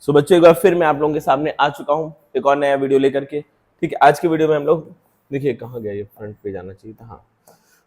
सो बच्चों एक बार फिर मैं आप लोगों के सामने आ चुका हूँ एक और नया वीडियो लेकर के। ठीक है, आज के वीडियो में हम लोग देखिए कहाँ गया, ये फ्रंट पे जाना चाहिए था। हाँ,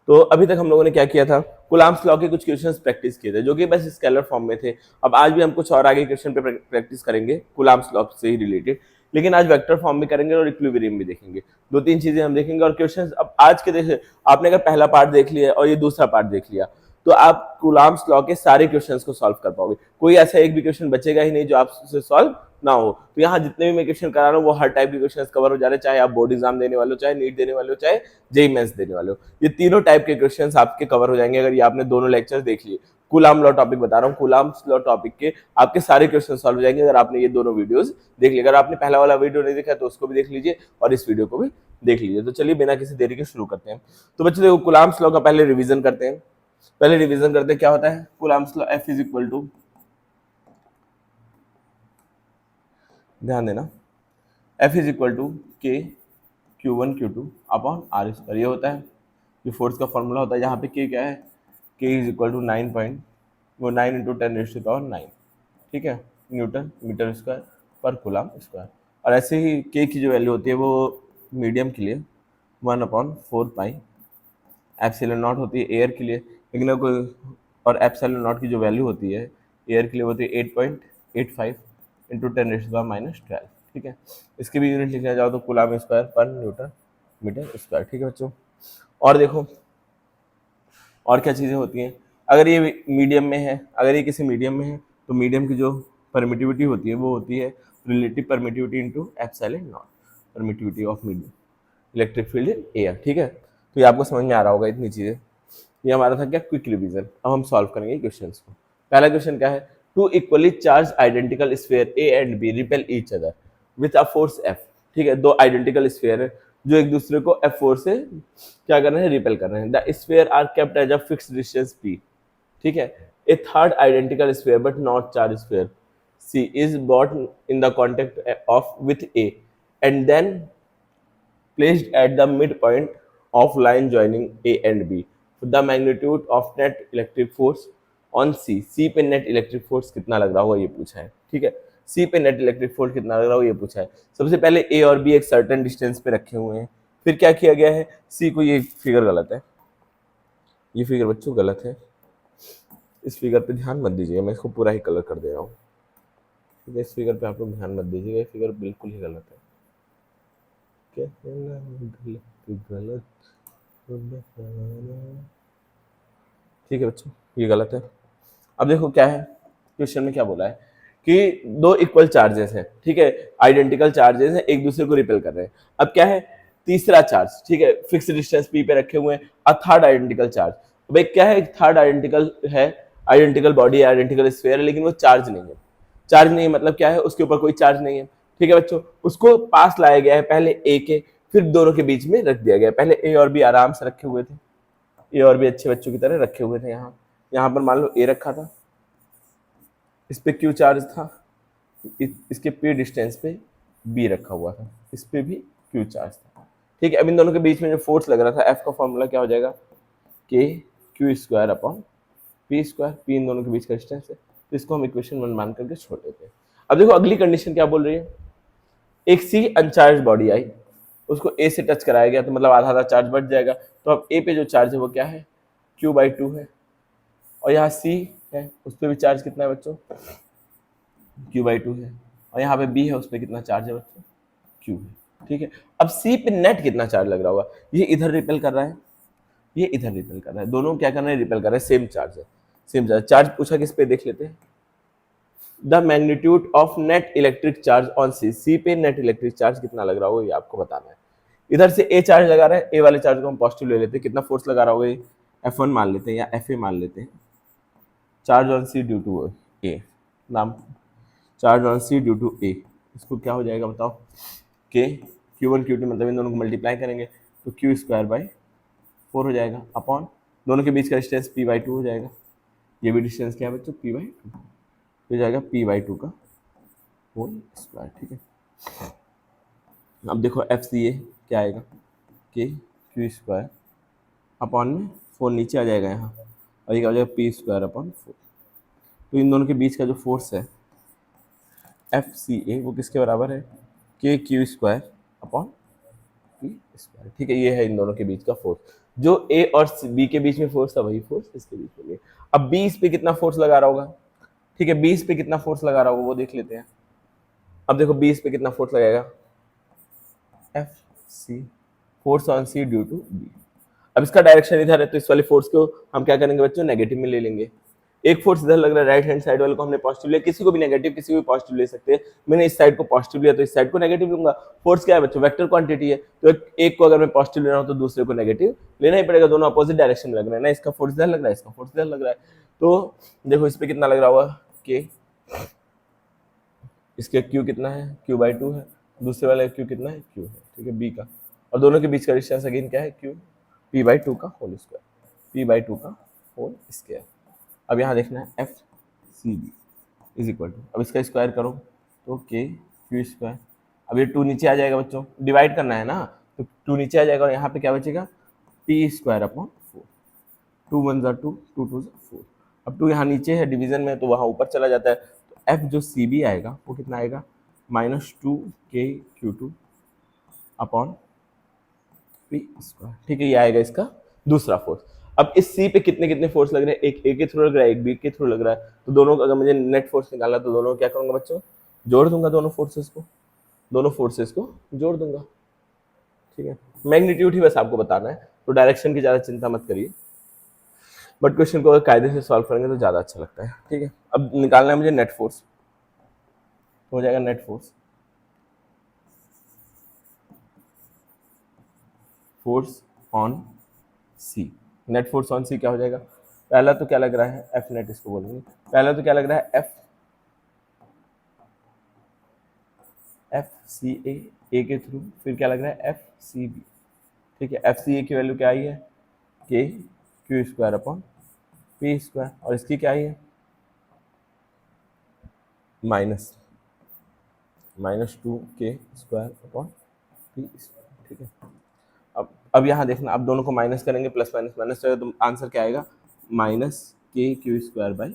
तो अभी तक हम लोगों ने क्या किया था, कूलम्ब्स लॉ के कुछ क्वेश्चंस प्रैक्टिस किए थे जो कि बस स्केलर फॉर्म में थे। अब आज भी हम कुछ और आगे क्वेश्चन पे प्रैक्टिस करेंगे कूलम्ब्स लॉ से ही रिलेटेड, लेकिन आज वेक्टर फॉर्म में करेंगे और इक्विलिब्रियम भी देखेंगे। दो तीन चीजें हम देखेंगे और क्वेश्चंस अब आज के देखिए, आपने अगर पहला पार्ट देख लिया और ये दूसरा पार्ट देख लिया तो आप कूलम्ब्स लॉ के सारे क्वेश्चंस को सॉल्व कर पाओगे। कोई ऐसा एक भी क्वेश्चन बचेगा ही नहीं जो आपसे सॉल्व ना हो। तो यहाँ जितने भी मैं क्वेश्चन करा रहा हूँ वो हर टाइप के क्वेश्चंस कवर हो जा रहे हैं, चाहे आप बोर्ड एग्जाम देने वाले हो, चाहे नीट देने वाले हो, चाहे जेई मेंस देने वाले हो। ये तीनों टाइप के क्वेश्चंस आपके कवर हो जाएंगे अगर ये आपने दोनों लेक्चर देख लिए। कूलम्ब लॉ टॉपिक बता रहा हूँ, कूलम्ब्स लॉ टॉपिक के आपके सारे क्वेश्चन सॉल्व हो जाएंगे अगर आपने ये दोनों वीडियोस देख लिए। अगर आपने पहला वाला वीडियो नहीं देखा तो उसको भी देख लीजिए और इस वीडियो को भी देख लीजिए। तो चलिए बिना किसी देरी के शुरू करते हैं। तो बच्चों देखो, कूलम्ब्स लॉ का पहले रिवीजन करते हैं। क्या होता है Coulomb's law. F is equal to, ध्यान देना, F इज इक्वल टू के Q1 Q2 upon r square, ये होता है, ये फोर्स का फॉर्मूला होता है। यहाँ पे K क्या है, K is equal to 9 into 10⁹9, ठीक है, न्यूटन मीटर स्क्वायर पर कूलम्ब स्क्वायर। और ऐसे ही K की जो वैल्यू होती है वो मीडियम के लिए 1/4 पाई एप्सिलॉन नॉट होती है एयर के लिए, लेकिन अगर कोई और एप्सिलॉन नॉट की जो वैल्यू होती है एयर के लिए होती है 8.85 इंटू 10⁻12, ठीक है। इसकी भी यूनिट लिखना चाहो तो कूलम्ब स्क्वायर पर न्यूटन मीटर स्क्वायर, ठीक है बच्चों। और देखो और क्या चीज़ें होती हैं, अगर ये मीडियम में है, अगर ये किसी मीडियम में है तो मीडियम की जो परमिटिविटी होती है वो होती है relative permittivity into epsilon not, permittivity of medium electric field in air, ठीक है। तो ये आपको समझ में आ रहा होगा इतनी चीज़ें। ये हमारा था क्या, क्विक रिवीजन। अब हम सॉल्व करेंगे क्वेश्चंस को। पहला क्वेश्चन क्या है, two equally charge identical sphere A and B repel each other with a force F, ठीक है। दो आइडेंटिकल स्फीयर है जो एक दूसरे को एफ फोर्स से क्या कर रहे हैं, रिपेल कर रहे हैं। The sphere are kept as a fixed distance P, ठीक है। A third identical sphere but not charge sphere C is brought in the contact of with A and then placed at the midpoint of line joining A and B. The magnitude of net electric force on C, C पे net electric force कितना लग रहा होगा ये पूछा है, ठीक है। C पे net electric force कितना लग रहा होगा ये पूछा है। सबसे पहले A और B एक सर्टेन डिस्टेंस पे रखे हुए हैं, फिर क्या किया गया है, C को, ये फिगर गलत है, ये फिगर बच्चों गलत है, इस फिगर पे ध्यान मत दीजिएगा, मैं इसको पूरा ही कलर कर दे रहा हूँ, ठीक है। इस फिगर पे आप लोग ध्यान मत दीजिएगा, ये फिगर बिल्कुल ही गलत है। गलत, ठीक है बच्चों, ये गलत है। अब देखो क्या है, क्वेश्चन में क्या बोला है कि दो इक्वल चार्जेस हैं, ठीक है, आइडेंटिकल चार्जेस हैं, एक दूसरे को रिपेल कर रहे हैं। अब क्या है, तीसरा चार्ज, ठीक है, फिक्स डिस्टेंस पी पे रखे हुए हैं, और थर्ड आइडेंटिकल चार्ज। अब एक क्या है, थर्ड आइडेंटिकल है, आइडेंटिकल बॉडी है, आइडेंटिकल स्फीयर है, लेकिन वो चार्ज नहीं है। चार्ज नहीं है मतलब क्या है, उसके ऊपर कोई चार्ज नहीं है, ठीक है बच्चों। उसको पास लाया गया है पहले ए के, फिर दोनों के बीच में रख दिया गया। पहले ए और बी आराम से रखे हुए थे, ए और बी अच्छे बच्चों की तरह रखे हुए थे। यहाँ पर मान लो ए रखा था, इस पे क्यू चार्ज था, इसके पी डिस्टेंस पे बी रखा हुआ था, इस पे भी क्यू चार्ज था, ठीक है। अब इन दोनों के बीच में जो फोर्स लग रहा था, एफ का फॉर्मूला क्या हो जाएगा, k q square upon p square, p इन दोनों के बीच का डिस्टेंस है, तो इसको हम इक्वेशन 1 मान करके छोड़ देते हैं। अब देखो अगली कंडीशन क्या बोल रही है, एक सी अनचार्ज बॉडी आई, उसको ए से टच कराया गया तो मतलब आधा आधा चार्ज बढ़ जाएगा। तो अब ए पे जो चार्ज है वो क्या है, Q/2 है, और यहाँ सी है, उस पर भी चार्ज कितना है बच्चों, Q/2 है, और यहाँ पे बी है, उस पर कितना चार्ज है बच्चों, Q है, ठीक है। अब सी पे नेट कितना चार्ज लग रहा होगा, ये इधर रिपेल कर रहा है, ये इधर रिपेल कर रहा है, दोनों क्या कर रहे हैं, रिपेल कर रहे हैं, सेम चार्ज है, सेम चार्ज। चार्ज पूछा किस पे, देख लेते हैं। The magnitude of net electric charge on C, C पे नेट इलेक्ट्रिक चार्ज कितना लग रहा होगा ये आपको बताना है। इधर से ए चार्ज लगा रहा है, ए वाले चार्ज को हम पॉजिटिव ले लेते हैं, कितना फोर्स लगा रहा होगा ये, F1 मान लेते हैं या FA मान लेते हैं। Charge on C due to A, नाम charge on C due to A, इसको क्या हो जाएगा बताओ, के Q1 Q2 मतलब इन दोनों को मल्टीप्लाई करेंगे तो Q²/4 हो जाएगा, अपॉन दोनों के बीच का डिस्टेंस P/2 हो जाएगा। ये भी डिस्टेंस क्या है बच्चों, P/2, हो जाएगा P/2 का होल स्क्वायर, ठीक है। अब देखो FCA क्या आएगा, के Q² अपॉन में 4 नीचे आ जाएगा यहाँ, और ये क्या हो जाएगा P² अपॉन 4। तो इन दोनों के बीच का जो फोर्स है एफ सी ए वो किसके बराबर है, k q square upon p square. ठीक है, ये है इन दोनों के बीच का फोर्स। जो ए और बी के बीच में फोर्स था वही फोर्स इसके बीच में भी है। अब बी इस पे कितना फोर्स लगा रहा होगा, ठीक है, बी इस पे कितना फोर्स लगा रहा होगा वो देख लेते हैं। अब देखो बी इस पे कितना फोर्स लगेगा, F C, force on C due to B. अब इसका डायरेक्शन इधर है तो इस वाले फोर्स को हम क्या करेंगे बच्चों, नेगेटिव में ले लेंगे। एक फोर्स इधर लग रहा है, राइट हैंड साइड वाले को हमने पॉजिटिव लिया, किसी को भी नेगेटिव किसी को भी पॉजिटिव ले सकते हैं। मैंने इस साइड को पॉजिटिव लिया तो इस साइड को नेगेटिव लूंगा। फोर्स क्या है बच्चों, वेक्टर क्वांटिटी है, तो एक को अगर मैं पॉजिटिव ले रहा हूं तो दूसरे को नेगेटिव लेना ही पड़ेगा, दोनों अपोजिट डायरेक्शन में लग रहा है ना, इसका फोर्स इधर लग रहा है, इसका फोर्स इधर लग रहा है। तो देखो इस पे कितना लग रहा होगा, के, इसके क्यू कितना है, क्यू बाई टू है, दूसरे वाले क्यू कितना है, क्यू है, ठीक है, बी का, और दोनों के बीच का डिस्टेंस अगेन क्या है, क्यू, पी बाई टू का whole square, P by two का होल स्क्वायर। अब यहाँ देखना है F C B is equal to, अब इसका स्क्वायर करो तो के क्यू स्क्वायर। अब ये टू नीचे आ जाएगा बच्चों, डिवाइड करना है ना, तो टू नीचे आ जाएगा और यहाँ पे क्या बचेगा, P square upon four, two one ज़ा टू, टू टू ज़ा फोर। अब टू यहाँ नीचे है डिवीजन में तो वहाँ ऊपर चला जाता है, तो एफ जो सी बी आएगा वो कितना आएगा, minus two k Q two upon p square. ठीक है, ये आएगा इसका दूसरा फोर्स। अब इस सी पे कितने कितने फोर्स लग रहे हैं, एक ए के थ्रू लग रहा है, एक बी के थ्रू लग रहा है, तो दोनों का अगर मुझे नेट फोर्स निकालना तो दोनों क्या करूंगा बच्चों, जोड़ दूंगा दोनों फोर्सेस को, दोनों फोर्सेस को जोड़ दूंगा। ठीक है, मैग्नीट्यूड ही बस आपको बताना है, तो डायरेक्शन की ज़्यादा चिंता मत करिए, बट क्वेश्चन को अगर कायदे से सॉल्व करेंगे तो ज़्यादा अच्छा लगता है। ठीक है, अब निकालना है मुझे नेट फोर्स, हो जाएगा net force, force on C, net force on C क्या हो जाएगा, पहला तो क्या लग रहा है, एफ नेट इसको बोलेंगे, पहला तो क्या लग रहा है, एफ सी ए के थ्रू, फिर क्या लग रहा है, एफ सी बी। ठीक है, एफ सी ए की वैल्यू क्या आई है, k q square upon p square, और इसकी क्या आई है, माइनस माइनस टू के स्क्वायर अपॉन पी स्क्वायर। ठीक है, अब यहाँ देखना, अब दोनों को माइनस करेंगे, प्लस माइनस माइनस करेंगे तो आंसर क्या आएगा, minus k q square by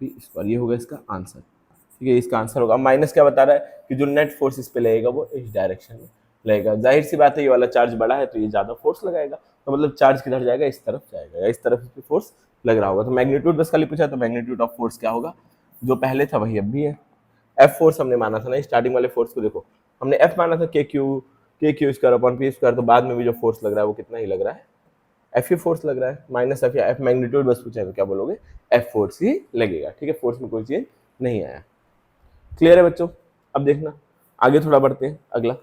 P square, ये होगा इसका आंसर। ठीक है, इसका आंसर होगा। माइनस क्या बता रहा है कि जो नेट फोर्स इस पे लगेगा वो इस डायरेक्शन में लगेगा, जाहिर सी बात है ये वाला चार्ज बड़ा है तो ये ज़्यादा फोर्स लगाएगा, तो मतलब चार्ज किधर जाएगा, इस तरफ जाएगा, या इस तरफ इस पे फोर्स लग रहा होगा। तो मैग्नीट्यूड बस खाली पूछा, तो मैग्नीट्यूड ऑफ फोर्स क्या होगा, जो पहले था वही अब भी है। एफ फोर्स हमने माना था ना, स्टार्टिंग वाले फोर्स को देखो, हमने एफ माना था के q square upon p square, तो बाद में भी जो फोर्स लग रहा है वो कितना ही लग रहा है, एफ ही फोर्स लग रहा है, माइनस एफ या एफ, मैग्नीट्यूड बस पूछा तो क्या बोलोगे, एफ फोर्स ही लगेगा। ठीक है, फोर्स में कोई चेंज नहीं आया। क्लियर है बच्चों, अब देखना आगे थोड़ा बढ़ते हैं, अगला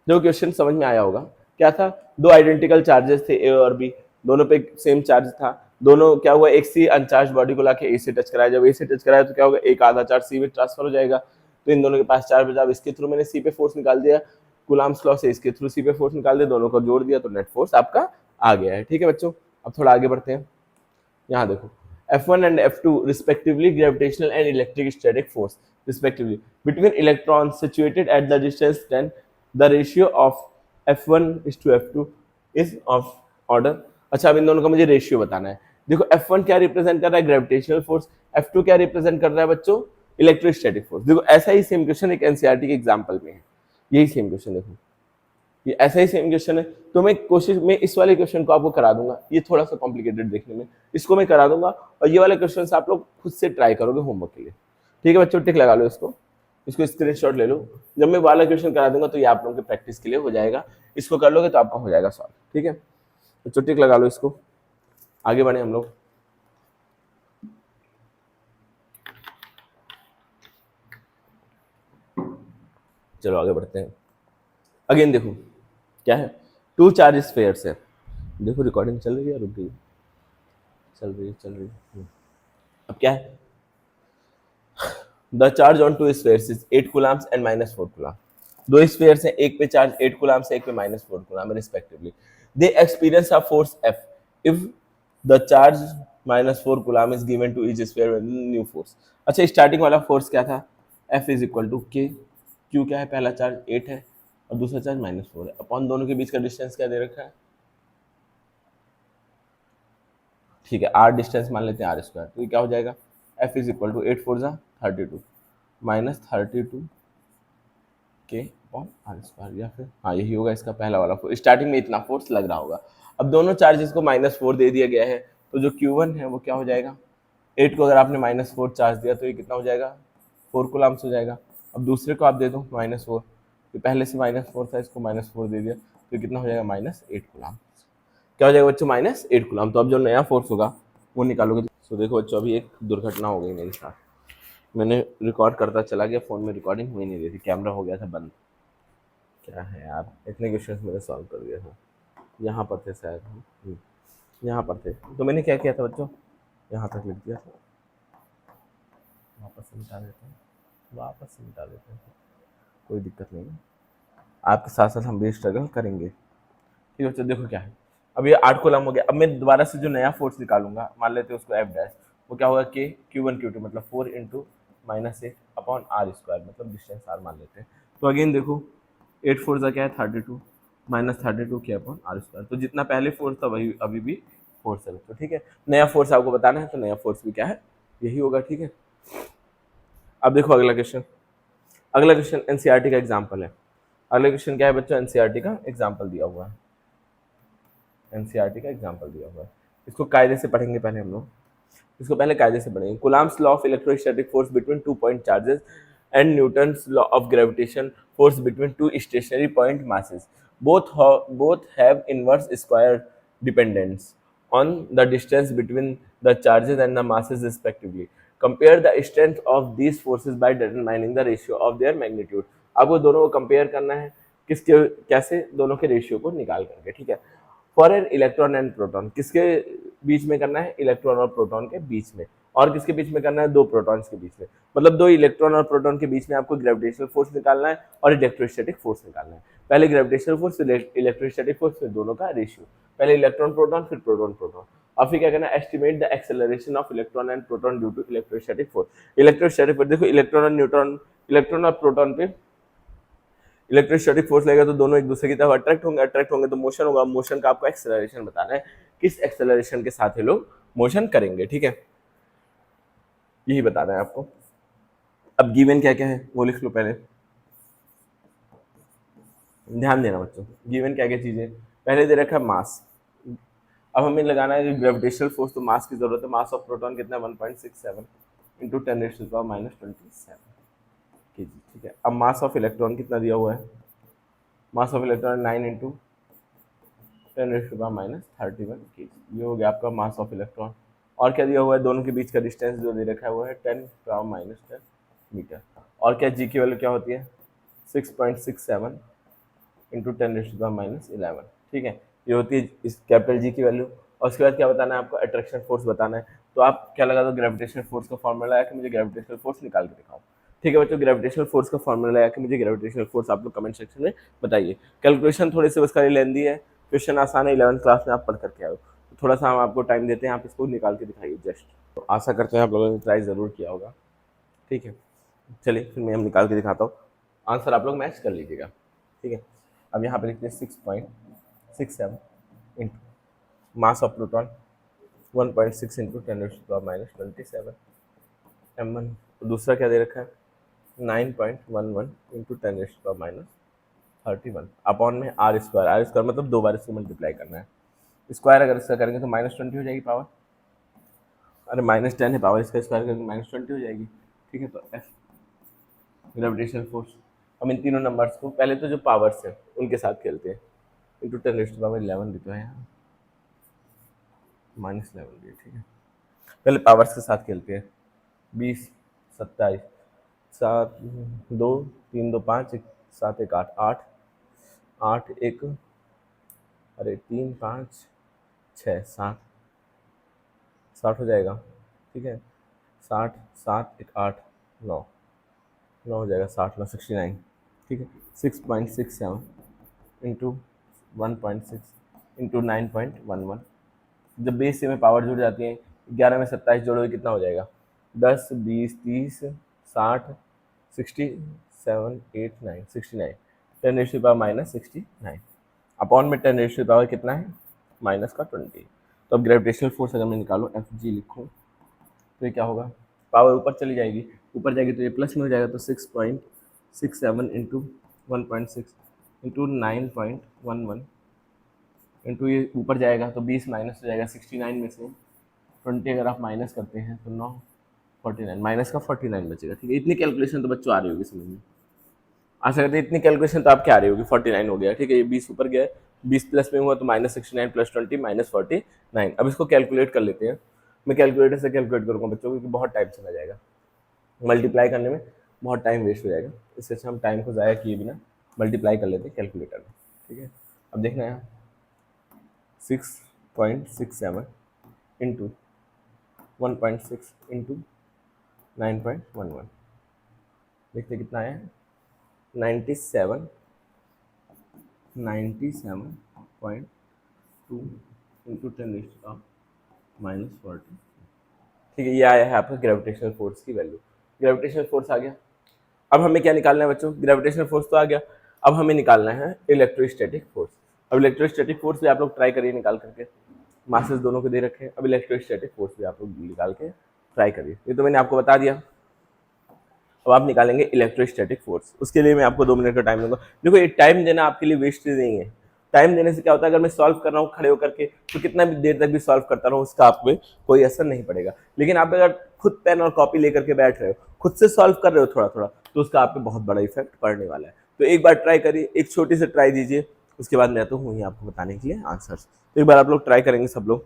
जो क्वेश्चन समझ में आया होगा, क्या था, दो आइडेंटिकल चार्जेस थे ए और बी, दोनों पे सेम चार्ज था, दोनों क्या हुआ, एक सी अनचार्ज बॉडी को लाके ए से टच कराया, जब ए से टच कराया तो क्या होगा, एक आधा चार्ज सी में ट्रांसफर हो जाएगा, तो इन दोनों के पास चार्ज बचा, इसके थ्रू मैंने सी पे फोर्स निकाल दिया, कुलाम्स लॉ से इसके थ्रू सी पे फोर्स निकाल दिया, दोनों को जोड़ दिया तो नेट फोर्स आपका आ गया है। ठीक है बच्चों, अब थोड़ा आगे बढ़ते हैं, यहाँ देखो F1 and F2 respectively gravitational and electric static force respectively between electrons situated at the distance 10, the ratio of F1 is to F2 is of order। अच्छा, अब इन दोनों का मुझे रेशियो बताना है। देखो F1 क्या रिप्रेजेंट कर रहा है, ग्रेविटेशनल फोर्स, F2 क्या रिप्रेजेंट कर रहा है बच्चों, इलेक्ट्रोस्टैटिक फोर्स। देखो ऐसा ही सेम क्वेश्चन एक एनसीईआरटी के एग्जाम्पल में है, यही सेम क्वेश्चन देखो, ये ऐसा ही सेम क्वेश्चन है, तो मैं कोशिश में इस वाले क्वेश्चन को आपको करा दूंगा, ये थोड़ा सा कॉम्प्लिकेटेड देखने में, इसको मैं करा दूंगा, और ये वाले क्वेश्चन आप लोग खुद से ट्राई करोगे होमवर्क के लिए। ठीक है बच्चों, टिक लगा लो इसको, इसको स्क्रीनशॉट ले लो, जब मैं वाला क्वेश्चन करा दूंगा तो ये आप लोगों के प्रैक्टिस के लिए हो जाएगा, इसको कर लोगे तो आपका हो जाएगा सॉल्व। ठीक है बच्चों, टिक लगा लो इसको, आगे बढ़े हम लोग। चलो आगे बढ़ते हैं। अगेन देखो क्या है, टू चार्ज स्फीयर्स है, देखो रिकॉर्डिंग चल रही है, रुक गई, चल रही है। अब क्या है, the charge on two spheres is 8 coulombs and minus 4 coulomb. दो स्फीयर्स हैं, एक पे चार्ज 8 कूलम से, एक पे minus 4 coulomb respectively, they experience a force F if the charge minus 4 coulomb is given to each sphere with new force. अच्छा, starting वाला force क्या था, F is equal to k, q क्या है, पहला चार्ज 8 है और दूसरा चार्ज माइनस 4 है, अपॉन दोनों के बीच का डिस्टेंस क्या दे रखा है, ठीक है, आर डिस्टेंस मान लेते हैं, आर स्क्वायर, तो ये क्या हो जाएगा, एफ इज इक्वल टू 8 4 जा 32, -32 के अपॉन आर स्क्वायर, या फिर हाँ यही होगा इसका पहला वाला फोर्स। स्टार्टिंग में इतना फोर्स लग रहा होगा। अब दोनों चार्जेस को -4 दे दिया गया है, तो जो Q1 है वो क्या हो जाएगा, 8 को अगर आपने -4 चार्ज दिया तो ये कितना हो जाएगा, 4 कूलम्स हो जाएगा। अब दूसरे को आप दे दो -4, ये पहले से -4 था, इसको -4 दे दिया तो ये कितना हो जाएगा, -8 कूलम। क्या हो जाएगा बच्चों, -8 कूलम। तो अब जो नया फोर्स होगा वो निकालोगे। तो देखो बच्चों, अभी एक दुर्घटना हो गई मेरे साथ। मैंने रिकॉर्ड करता चला गया, फ़ोन में रिकॉर्डिंग हो ही नहीं रही थी, कैमरा हो गया था बंद। क्या है यार, इतने क्वेश्चंस मैंने सॉल्व कर दिया था। यहाँ पर थे शायद हम, यहाँ पर थे। तो मैंने क्या किया था बच्चों, यहाँ तक लिख दिया था, वापस से मिटा देते हैं, वापस से मिटा देते हैं, कोई दिक्कत नहीं है। आपके साथ साथ हम भी स्ट्रगल करेंगे। ठीक है बच्चों, देखो क्या है, अब ये 8 कूलम हो गया। अब मैं दोबारा से जो नया फोर्स निकालूंगा, मान लेते हैं उसको एफ डैश, वो क्या होगा, के Q1 Q2 मतलब 4 इंटू -8 अपॉन आर स्क्वायर, मतलब डिस्टेंस आर मान लेते हैं। तो अगेन देखो 8 फोर का क्या है 32, -32 के अपॉन आर स्क्वायर। तो जितना पहले फोर्स था वही अभी भी फोर्स है। तो ठीक है, नया फोर्स आपको बताना है, तो नया फोर्स भी क्या है, यही होगा। ठीक है, अब देखो अगला क्वेश्चन। अगला क्वेश्चन एनसीईआरटी का एग्जाम्पल है। अगला क्वेश्चन क्या है बच्चों, एनसीईआरटी का एग्जाम्पल दिया हुआ है। एनसीईआरटी का एग्जाम्पल दिया हुआ है, इसको कायदे से पढ़ेंगे पहले हम लोग, इसको पहले कायदे से पढ़ेंगे। Coulomb's law of electrostatic force between 2 point charges and Newton's law of gravitation force between 2 stationary point masses both have inverse square dependence on the distance between the charges and the masses respectively. Compare the strength of these forces by determining the ratio of their magnitude. आपको दोनों को compare करना है, किसके कैसे, दोनों के ratio को निकाल करके। ठीक है, for an electron and proton, किसके बीच में करना है, इलेक्ट्रॉन और प्रोटॉन के बीच में। और किसके बीच में करना है, दो प्रोटॉन्स के बीच में। मतलब दो इलेक्ट्रॉन और प्रोटॉन के बीच में आपको ग्रेविटेशनल फोर्स निकालना है और इलेक्ट्रोस्टैटिक फोर्स निकालना है। पहले ग्रेविटेशनल फोर्स, इलेक्ट्रोस्टैटिक फोर्स, फिर दोनों का रेशियो। पहले इलेक्ट्रॉन प्रोटॉन, फिर प्रोटॉन प्रोटॉन। और फिर क्या करना है, estimate the acceleration of electron and proton due to electrostatic force. Electrostatic force देखो, इलेक्ट्रॉन और न्यूट्रॉन, इलेक्ट्रॉन और प्रोटॉन पे इलेक्ट्रोस्टैटिक फोर्स लगेगा तो दोनों एक दूसरे की तरफ अट्रैक्ट होंगे तो मोशन होगा। मोशन का आपको एक्सेलरेशन बताना है, किस एक्सेलरेशन के साथ ये लोग मोशन करेंगे। ठीक है, यही बताना है आपको। अब गिवन क्या क्या है वो लिख लो पहले, ध्यान देना बच्चों। गिवन क्या क्या चीजें, पहले दे रखा है मास। अब हमें लगाना है कि ग्रेविटेशनल फोर्स, तो मास की जरूरत है। मास ऑफ प्रोटॉन कितना है, 1.67 इंटू 10⁻⁻27 kg। ठीक है, अब मास ऑफ इलेक्ट्रॉन कितना दिया हुआ है, mass of electron 9 into 10⁻31 kg। ये हो गया आपका मास ऑफ इलेक्ट्रॉन। और क्या दिया हुआ है, दोनों के बीच का डिस्टेंस जो दे रखा है वो है 10⁻10 मीटर। और क्या जी की वैल्यू क्या होती है, 6.67 इंटू 10⁻11। ठीक है, ये होती है इस कैपिटल जी की वैल्यू। और उसके बाद क्या बताना है आपको, अट्रैक्शन फोर्स बताना है। तो आप क्या लगा दो, ग्रेविटेशनल फोर्स का फॉर्मूला है कि मुझे ग्रेविटेशनल फोर्स निकाल के दिखाओ। ठीक है बच्चों, ग्रेविटेशनल फोर्स का फॉर्मूला है कि मुझे ग्रेविटेशनल फोर्स आप लोग कमेंट सेक्शन में बताइए। कैलकुलेशन थोड़ी सी उसका लेंदी है, क्वेश्चन आसान है, 11th क्लास में आप पढ़ करके आओ। तो थोड़ा सा हम आपको टाइम देते हैं, आप इसको निकाल के दिखाइए जस्ट। तो आशा करते हैं आप लोगों ने ट्राई ज़रूर किया होगा। ठीक है, चलिए फिर मैं हम निकाल के दिखाता हूँ, आंसर आप लोग मैच कर लीजिएगा। ठीक है, अब यहाँ पे लिखते हैं 6.67 into mass of proton 1.6 into 10⁻⁻27 m1। दूसरा क्या दे रखा है, 9.11 इंटू 10⁻31 अपॉन में आर स्क्वायर। आर स्क्वायर मतलब दो बार इसको मल्टीप्लाई करना है। स्क्वायर अगर इसका करेंगे तो -20 हो जाएगी पावर, अरे -10 है पावर, इसका स्क्वायर करेंगे -20 हो जाएगी। ठीक है, तो एफ ग्रेविटेशनल फोर्स। हम इन तीनों नंबर्स को पहले तो जो पावर्स हैं उनके साथ खेलते हैं, इंटू 10⁻11 भी तो है यहाँ, -11 भी। ठीक है, पहले पावर्स के साथ खेलते हैं। 20 27 7 2 3 2 5 7 1 8 8 8 1 अरे 3 5 6 7 60 हो जाएगा। ठीक है, 60 7 1 8 9 9 हो जाएगा, 60 9 69। ठीक है, 6.67 इंटू 1.6 इंटू 9.11। जब बेस से में पावर जुड़ जाती है, 11 में 27 जोड़ोगे कितना हो जाएगा, 10 20 30 60 67 8 9 69 10⁻⁻69 अपॉन में 10⁻⁻ कितना है, माइनस का 20। तो अब ग्रेविटेशनल फोर्स अगर मैं निकालूँ एफ जी लिखूँ तो ये क्या होगा, पावर ऊपर चली जाएगी, ऊपर जाएगी तो ये प्लस में हो जाएगा, तो 6.67 इंटू 1.6 इंटू 9.11 इंटू ये ऊपर जाएगा तो 20 माइनस हो जाएगा 69 में से 20 अगर आप माइनस करते हैं तो 49 माइनस का 49 बचेगा। ठीक है, इतनी कैलकुलेशन तो बच्चों आ रही होगी समझ में, आशा करते हैं इतनी कैलकुलेशन तो आपकी आ रही होगी। 49 हो गया, ठीक है, ये 20 ऊपर गया, 20 प्लस में हुआ तो -69 प्लस 20 -49। अब इसको कैलकुलेट कर लेते हैं, मैं कैलकुलेटर से कैलकुलेट करूँगा बच्चों, क्योंकि बहुत टाइम चला जाएगा मल्टीप्लाई करने में, बहुत टाइम वेस्ट हो जाएगा, इससे अच्छा हम टाइम को ज़ाया किए बिना मल्टीप्लाई कर लेते हैं कैलकुलेटर में। ठीक है, अब देखना है 6.67 इंटू 1.6 इंटू 9.11, देखते कितना आया है, 97.2 इंटू 10⁻⁻40। ठीक है, ये आया है आपका ग्रेविटेशनल फोर्स की वैल्यू। ग्रेविटेशनल फोर्स आ गया। अब हमें क्या निकालना है बच्चों, ग्रेविटेशनल फोर्स तो आ गया, अब हमें निकालना है इलेक्ट्रोस्टैटिक फोर्स। अब इलेक्ट्रोस्टैटिक फोर्स भी आप लोग ट्राई करिए निकाल करके, मासेस दोनों को दे रखे हैं। अब इलेक्ट्रोस्टैटिक फोर्स भी आप लोग निकाल के ट्राई करिए, ये तो मैंने आपको बता दिया। अब आप निकालेंगे इलेक्ट्रोस्टैटिक फोर्स, उसके लिए मैं आपको 2 मिनट का टाइम दूंगा। देखो ये टाइम देना आपके लिए वेस्ट नहीं है, टाइम देने से क्या होता है, अगर मैं सॉल्व कर रहा हूँ खड़े होकर के तो कितना भी देर तक भी सॉल्व करता रहूँ उसका आप पे कोई असर नहीं पड़ेगा। लेकिन आप अगर खुद पेन और कॉपी लेकर के बैठ रहे हो, खुद से सॉल्व कर रहे हो थोड़ा थोड़ा, तो उसका आप पे बहुत बड़ा इफेक्ट पड़ने वाला है। तो एक बार ट्राई करिए, एक छोटी सी ट्राई दीजिए, उसके बाद मैं तो हूँ ही आपको बताने के लिए आंसर। तो एक बार आप लोग ट्राई करेंगे, सब लोग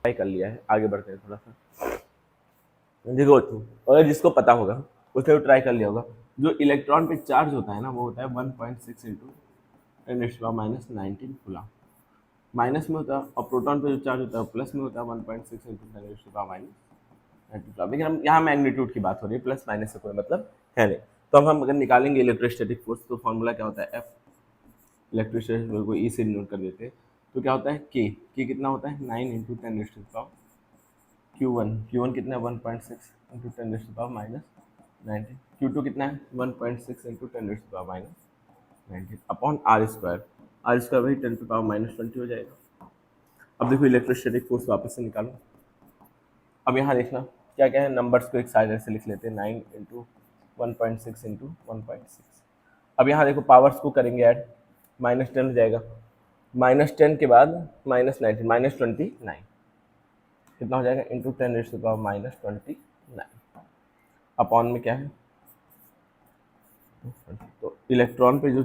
ट्राई कर लिया है, आगे बढ़ते हैं थोड़ा सा। देखो अगर जिसको पता होगा उसने तो ट्राई कर लिया होगा, जो इलेक्ट्रॉन पे चार्ज होता है ना वो होता है 1.6 इंटू 10⁻⁻19 कूलम, माइनस में होता है, और प्रोटॉन पे जो चार्ज होता है प्लस में होता है 1.6 इंटू 10⁻⁻19। लेकिन हम यहाँ मैग्नीट्यूड की बात हो रही है, प्लस माइनस से कोई मतलब है नहीं। तो अब हम अगर निकालेंगे इलेक्ट्रोस्टैटिक फोर्स तो फॉर्मूला क्या होता है, एफ, इलेक्ट्रोस्टैटिक को ई से डिनोट कर देते हैं, तो क्या होता है के कितना होता है 9 इंटू 10⁻⁻, Q1 कितना है 1.6 इंटू 10⁻⁻19, Q2 कितना है 1.6 इंटू 10⁻⁻19 अपॉन आर स्क्वायर वही 10⁻⁻20 हो जाएगा। अब देखो इलेक्ट्रोस्टैटिक फोर्स वापस से निकालो। अब यहाँ देखना क्या क्या है, नंबर्स को एक साइड से लिख लेते हैं, 9 इंटू 1.6 इंटू 1.6। अब यहाँ देखो पावर्स को करेंगे ऐड, -10 हो जाएगा, -10 के बाद -19 -29 कितना हो जाएगा इंटू 10⁻⁻29 अपॉन में क्या है, तो इलेक्ट्रॉन पे जो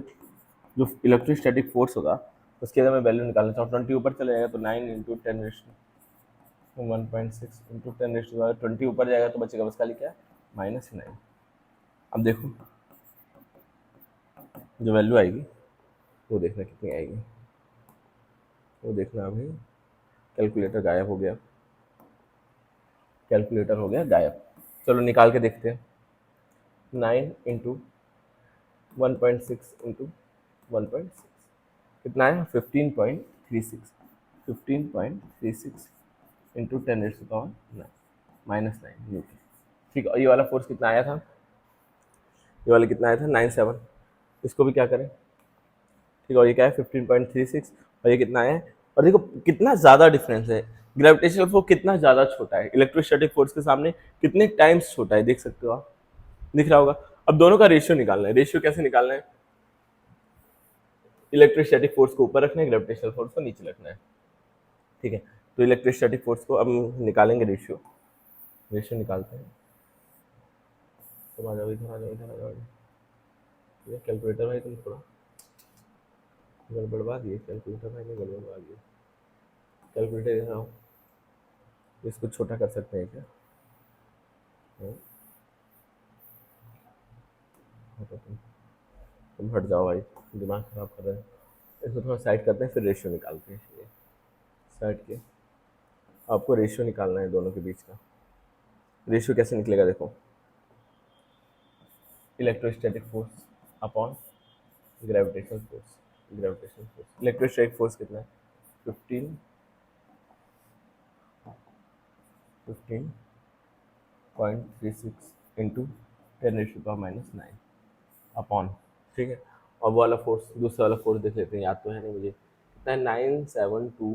जो इलेक्ट्रोस्टैटिक फोर्स होगा उसकी अगर मैं वैल्यू निकालना चाहूँ 20 ऊपर चले जाएगा तो 9 इंटू 10⁻1.6 इंटू 10⁻20 ऊपर जाएगा तो बचेगा बस खाली क्या -9। अब देखो जो वैल्यू आएगी वो देखना कितनी आएगी, वो देखना। अभी कैलकुलेटर गायब हो गया, कैलकुलेटर हो गया गायब, चलो निकाल के देखते हैं। 9 इंटू 1.6 इंटू 1.6 कितना है 15.36, 15.36 इंटू 10⁻9 -9 न्यूटन। ठीक है, और ये वाला फोर्स कितना आया था, ये वाला कितना आया था 97, इसको भी क्या करें, ठीक है, और ये क्या है 15.36 और ये कितना है, और देखो कितना ज़्यादा डिफरेंस है, ग्रेविटेशनल फोर्स कितना ज़्यादा छोटा है इलेक्ट्रोस्टैटिक फोर्स के सामने, कितने टाइम्स छोटा है, देख सकते हो आप, दिख रहा होगा। अब दोनों का रेशियो निकालना है, रेशियो कैसे निकालना है, इलेक्ट्रोस्टैटिक फोर्स को ऊपर रखना है, ग्रेविटेशनल फोर्स को नीचे रखना है। ठीक है, तो इलेक्ट्रोस्टैटिक फोर्स को अब निकालेंगे, रेशियो निकालते हैं। तुम आ जाओ इधर, आ जाओ इधर, आ जाओ, ये कैलकुलेटर भाई तुम थोड़ा गड़बड़वा दिए, कैलकुलेटर भाई ने गड़बड़वा दिए, कैलकुलेटर इधर आओ, इसको छोटा कर सकते हैं क्या, तुम हट जाओ भाई, दिमाग खराब कर रहे हैं। इसको थोड़ा साइड करते हैं फिर रेशियो निकालते हैं, ये साइड के, आपको रेशियो निकालना है दोनों के बीच का। रेशियो कैसे निकलेगा देखो, electrostatic force upon gravitational force electrostatic force कितना है 15.36 इंटू 10⁻⁻9 अपॉन, ठीक है। और वो वाला फोर्स, दूसरा वाला फोर्स देख लेते हैं, याद तो है नहीं मुझे, कितना है 972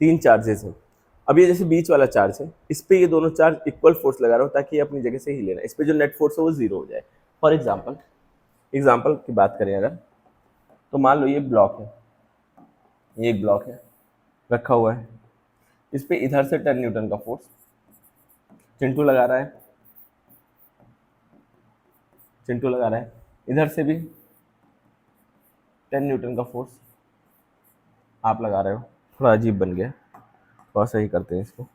तीन चार्जेस हैं। अब ये जैसे बीच वाला चार्ज है, इस पे ये दोनों चार्ज इक्वल फोर्स लगा रहा हूँ ताकि ये अपनी जगह से ही लेना, इस पे जो नेट फोर्स है वो जीरो हो जाए। फॉर एग्जाम्पल की बात करें अगर, तो मान लो ये ब्लॉक है, ये एक ब्लॉक है रखा हुआ है, इस पे इधर से 10 न्यूटन का फोर्स चिंटू लगा रहा है, चिंटू लगा रहा है, इधर से भी 10 न्यूटन का फोर्स आप लगा रहे हो। थोड़ा अजीब बन गया, थोड़ा सही करते हैं इसको।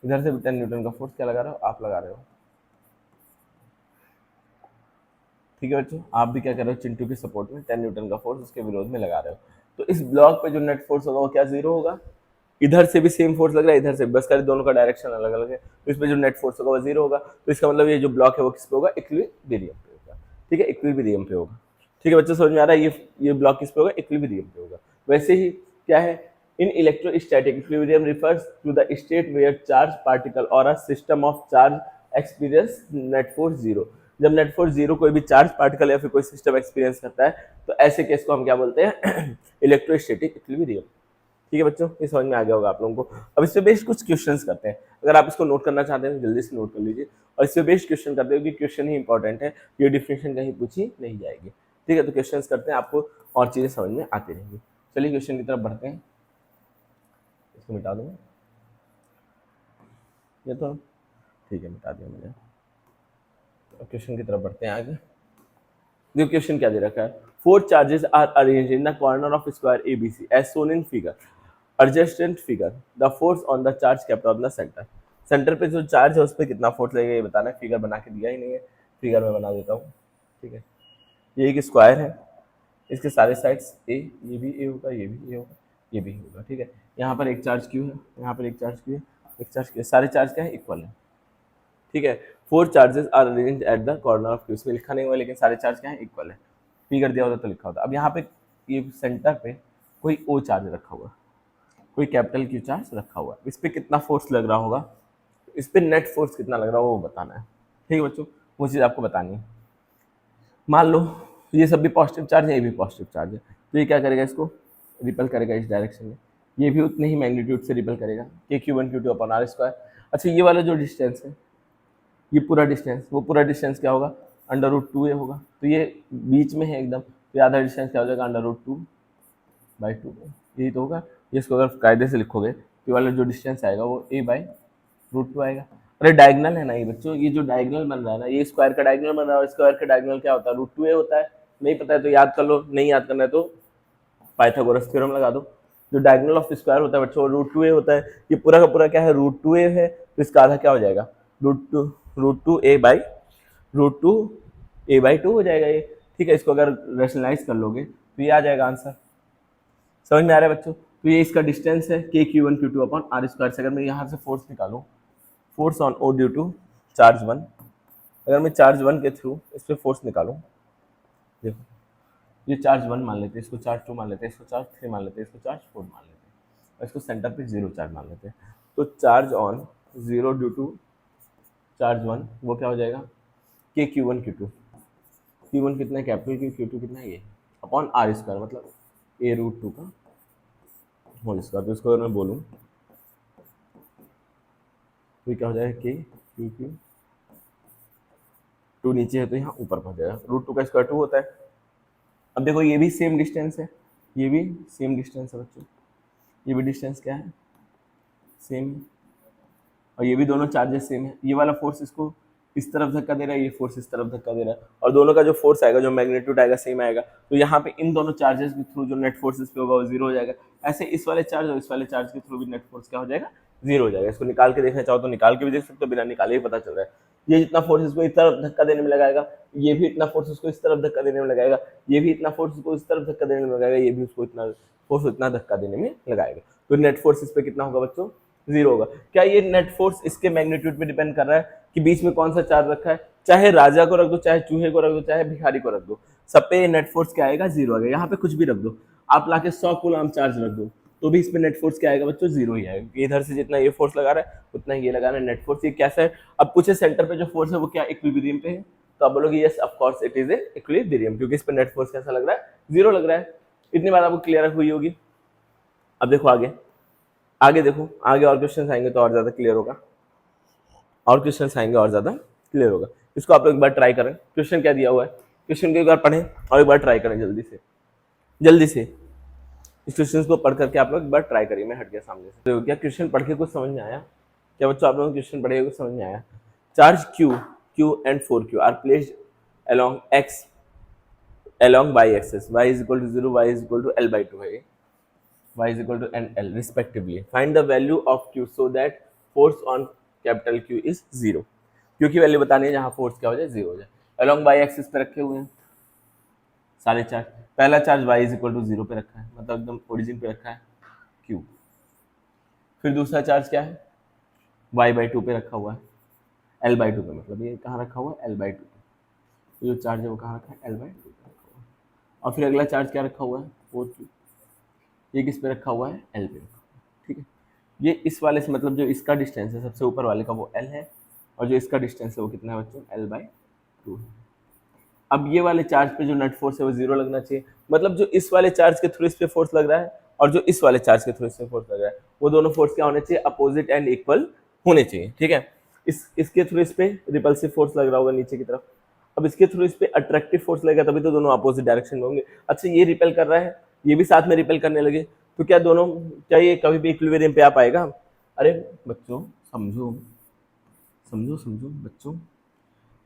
इधर से भी 10 न्यूटन का फोर्स क्या लगा रहे हो, आप लगा रहे हो। ठीक है बच्चों, आप भी क्या कर रहे हो, चिंटू की सपोर्ट में 10 न्यूटन का फोर्स उसके विरोध में लगा रहे हो। तो इस ब्लॉक पे जो नेट फोर्स होगा वो क्या जीरो होगा। इधर से भी सेम फोर्स लग रहा है, इधर से बस कर, दोनों का डायरेक्शन अलग अलग है, तो इस पे जो नेट फोर्स होगा वो जीरो होगा। तो इसका मतलब ये जो ब्लॉक है वो किस पे होगा, इक्विलिब्रियम पे होगा। ठीक है, इक्विलिब्रियम पे होगा। ठीक है बच्चों, समझ में आ रहा है, ये ब्लॉक किस पे होगा, इक्विलिब्रियम पे होगा। वैसे ही क्या है, in electrostatic equilibrium refers to the state where charge particle और a system of charge experience net force zero. जब नेट फोर्स जीरो कोई भी चार्ज पार्टिकल या फिर कोई सिस्टम एक्सपीरियंस करता है, तो ऐसे केस को हम क्या बोलते हैं, इलेक्ट्रोस्टैटिक इक्विलिब्रियम। ठीक है बच्चों, ये समझ में आ गया होगा आप लोगों को। अब इससे बेस्ड कुछ क्वेश्चंस करते हैं, अगर आप इसको नोट करना चाहते हैं तो जल्दी से नोट कर लीजिए, और इससे बेस्ड क्वेश्चन करते हैं क्योंकि क्वेश्चन ही इंपॉर्टेंट है, ये डिफिनेशन कहीं पूछी नहीं जाएगी। ठीक है, तो क्वेश्चंस करते हैं, आपको और चीजें समझ में आती रहेंगी। चलिए क्वेश्चन की तरफ बढ़ते हैं, इसको मिटा दूंगा ये तो, ठीक है मिटा दिया मैंने। क्वेश्चन की तरफ बढ़ते हैं आगे। देखो क्वेश्चन क्या दे रखा है, 4 charges are arranged in the corner of square ABC as shown in figure. Adjacent figure the force on the charge kept on the centre. Centre पे जो चार्ज है उस पर कितना फोर्स लगेगा ये बताना है। फिगर बना के दिया ही नहीं है, फिगर में बना देता हूँ। ठीक है, ये एक स्क्वायर है, इसके सारे साइड्स ए, ये भी ए होगा, ये भी ए होगा, ये भी होगा। ठीक है, यहाँ पर एक चार्ज क्यू है, यहाँ पर एक चार्ज क्यू है, एक चार्ज क्यू है, सारे चार्ज क्या है, इक्वल है। ठीक है, 4 charges are arranged at the corner of q, इसमें लिखा नहीं हुआ लेकिन सारे चार्ज क्या है, इक्वल है। फिगर दिया होता तो लिखा होता। अब यहाँ पे ये सेंटर पे कोई ओ चार्ज रखा हुआ, कोई कैपिटल क्यू चार्ज रखा हुआ, इस पे कितना फोर्स लग रहा होगा, इस पे नेट फोर्स कितना लग रहा होगा वो बताना है। ठीक है बच्चों, वो चीज़ आपको बतानी है। मान लो ये सब भी पॉजिटिव चार्ज है, ये भी पॉजिटिव चार्ज है, तो ये क्या करेगा, इसको रिपेल करेगा इस डायरेक्शन में, ये भी उतने ही मैग्नीट्यूड से रिपेल करेगा, k q one q two upon r square. अच्छा, ये वाला जो डिस्टेंस है, ये पूरा डिस्टेंस, वो पूरा डिस्टेंस क्या होगा, अंडर रूट टू ए होगा। तो ये बीच में है एकदम, तो आधा डिस्टेंस क्या हो जाएगा, under root two by two, यही तो होगा। ये इसको अगर कायदे से लिखोगे तो वाला जो डिस्टेंस आएगा वो ए बाई रूट टू आएगा। अरे डायगनल है ना ये बच्चों, ये जो डायगनल बन रहा है ना, ये स्क्वायर का डायगनल बन रहा है, और स्क्वायर का डायगनल क्या होता है, रूट टू ए होता है। नहीं पता है तो याद कर लो, नहीं याद करना है तो पाइथागोरस थ्योरम लगा दो। जो डायगनल ऑफ स्क्वायर होता है बच्चों, रूट टू ए होता है। ये पूरा का पूरा क्या है, रूट टू ए है, तो इसका आधा क्या हो जाएगा, root two a by two हो जाएगा ये। ठीक है, इसको अगर रेशनलाइज कर लोगे तो ये आ जाएगा आंसर। समझ में आ रहा है बच्चों, तो ये इसका डिस्टेंस है k q one q two upon r square से। अगर मैं यहाँ से फोर्स निकालूँ, force on o due to charge one, अगर मैं चार्ज वन के थ्रू इस पर फोर्स निकालूँ, देखो ये चार्ज वन मान लेते हैं, इसको चार्ज टू मान लेते हैं, इसको चार्ज थ्री मान लेते हैं, इसको चार्ज फोर मान लेते हैं, और इसको सेंटर पे जीरो चार्ज मान लेते हैं। तो charge on zero due to charge one वो क्या हो जाएगा, k q one q two, q one कितना है कैपिटल क्यू टू कितना है ये, अपॉन आर स्क्वायर मतलब ए रूट टू का होल स्क्वायर। तो इसको अगर मैं बोलूँ तो क्या हो जाएगा, के क्यू क्यू टू नीचे है तो यहाँ ऊपर पहुँच जाएगा, रूट टू का स्क्वायर टू होता है। अब देखो ये भी सेम डिस्टेंस है, ये भी सेम डिस्टेंस है बच्चों, ये भी डिस्टेंस क्या है, सेम है, और ये भी दोनों चार्जेस सेम है। ये वाला फोर्स इसको इस तरफ धक्का दे रहा है, ये फोर्स इस तरफ धक्का दे रहा है, और दोनों का जो फोर्स आएगा, जो मैग्नीट्यूड आएगा सेम आएगा। तो यहाँ पे इन दोनों चार्जेस के थ्रू जो नेट फोर्स इस पे होगा वो जीरो हो जाएगा। ऐसे इस वाले चार्ज और इस वाले चार्ज के थ्रू भी नेट फोर्स क्या हो जाएगा, जीरो हो जाएगा। इसको निकाल के देखना चाहो तो निकाल के भी देख सकते हो, बिना निकाले ही पता चल रहा है। ये जितना फोर्स इसको इस तरफ धक्का देने में लगाएगा, ये भी इतना फोर्स उसको इस तरफ धक्का देने में लगाएगा, ये भी इतना फोर्स उसको इस तरफ धक्का देने में लगाएगा, ये भी उसको इतना फोर्स इतना धक्का देने में लगाएगा। तो नेट फोर्स इस पे कितना होगा बच्चों, जीरो होगा। क्या ये नेट फोर्स इसके मैग्नीट्यूड पे डिपेंड कर रहा है कि बीच में कौन सा चार्ज रखा है, चाहे राजा को रख दो, चाहे चूहे को रख दो, चाहे भिखारी को रख दो, सब पे नेट फोर्स क्या आएगा, जीरो आएगा। यहाँ पे कुछ भी रख दो, आप लाके 100 कूलम चार्ज रख दो तो भी इस पे नेट फोर्स क्या आएगा बच्चों, जीरो ही आएगा। इधर से जितना ये फोर्स लगा रहा है उतना ही ये लगा रहा है नेट फोर्स। ये कैसा है, अब पूछे सेंटर पे जो फोर्स है वो क्या इक्विलिब्रियम पे है, तो आप बोलोगे yes of course it is a equilibrium, क्योंकि इस पे नेट फोर्स कैसा लग रहा है, जीरो लग रहा है। इतनी बात आपको क्लियर हुई होगी। अब देखो आगे, आगे देखो, आगे और क्वेश्चन आएंगे तो और ज्यादा क्लियर होगा, और क्वेश्चन आएंगे और ज्यादा क्लियर होगा। इसको आप लोग एक बार ट्राई करें, क्वेश्चन क्या दिया हुआ है, क्वेश्चन को एक बार पढ़ें और एक बार ट्राई करें जल्दी से, जल्दी से इस क्वेश्चन को पढ़ करके आप लोग एक बार ट्राई करिए। मैं हट गया सामने से। तो क्या क्वेश्चन पढ़ के कुछ समझ में आया? क्या बच्चों आप लोगों को क्वेश्चन पढ़ के कुछ समझ में आया? Charge Q and 4Q are placed along x along y axis, y is equal to 0, y is equal to L by 2 है, y is equal to NL respectively. Find the value of Q so that force on capital Q is 0. Q की value बतानी है जहां force क्या हो जाए, 0 हो जाए। along y axis पे रखे हुए हैं सारे चार्ज। पहला charge y is equal to 0 पे रखा है, मतलब एकदम ओरिजिन पे रखा है Q। फिर दूसरा चार्ज क्या है, y बाई 2 पे रखा हुआ है, L बाई 2 पे, मतलब ये कहाँ रखा हुआ है, L बाई 2 पे। जो चार्ज है वो कहाँ रखा है, L बाई 2 पे रखा हुआ है। और फिर अगला चार्ज क्या रखा हुआ है, 4Q। ये किस पे रखा हुआ है, L पे रखा हुआ है, ठीक है। ये इस वाले से, मतलब जो इसका डिस्टेंस है सबसे ऊपर वाले का वो L है, और जो इसका डिस्टेंस है वो कितना है बच्चों, L बाई 2 है। अब ये वाले चार्ज पे जो नेट फोर्स है वो 0 लगना चाहिए, मतलब जो इस वाले चार्ज के थ्रू इस पे फोर्स लग रहा है और जो इस वाले चार्ज के थ्रू इस पे फोर्स लग रहा है, वो दोनों फोर्स क्या होने चाहिए, अपोजिट एंड इक्वल होने चाहिए, ठीक है। इसके थ्रू इस पे रिपल्सिव फोर्स लग रहा होगा नीचे की तरफ, अब इसके थ्रू इस पे अट्रैक्टिव फोर्स लगेगा, तभी तो दोनों अपोजिट डायरेक्शन में होंगे। अच्छा, ये रिपेल कर रहा है, ये भी साथ में रिपेल करने लगे, तो क्या दोनों, क्या ये कभी भी इक्विलिब्रियम पे आ पाएगा? अरे बच्चों समझो, समझो समझो बच्चों,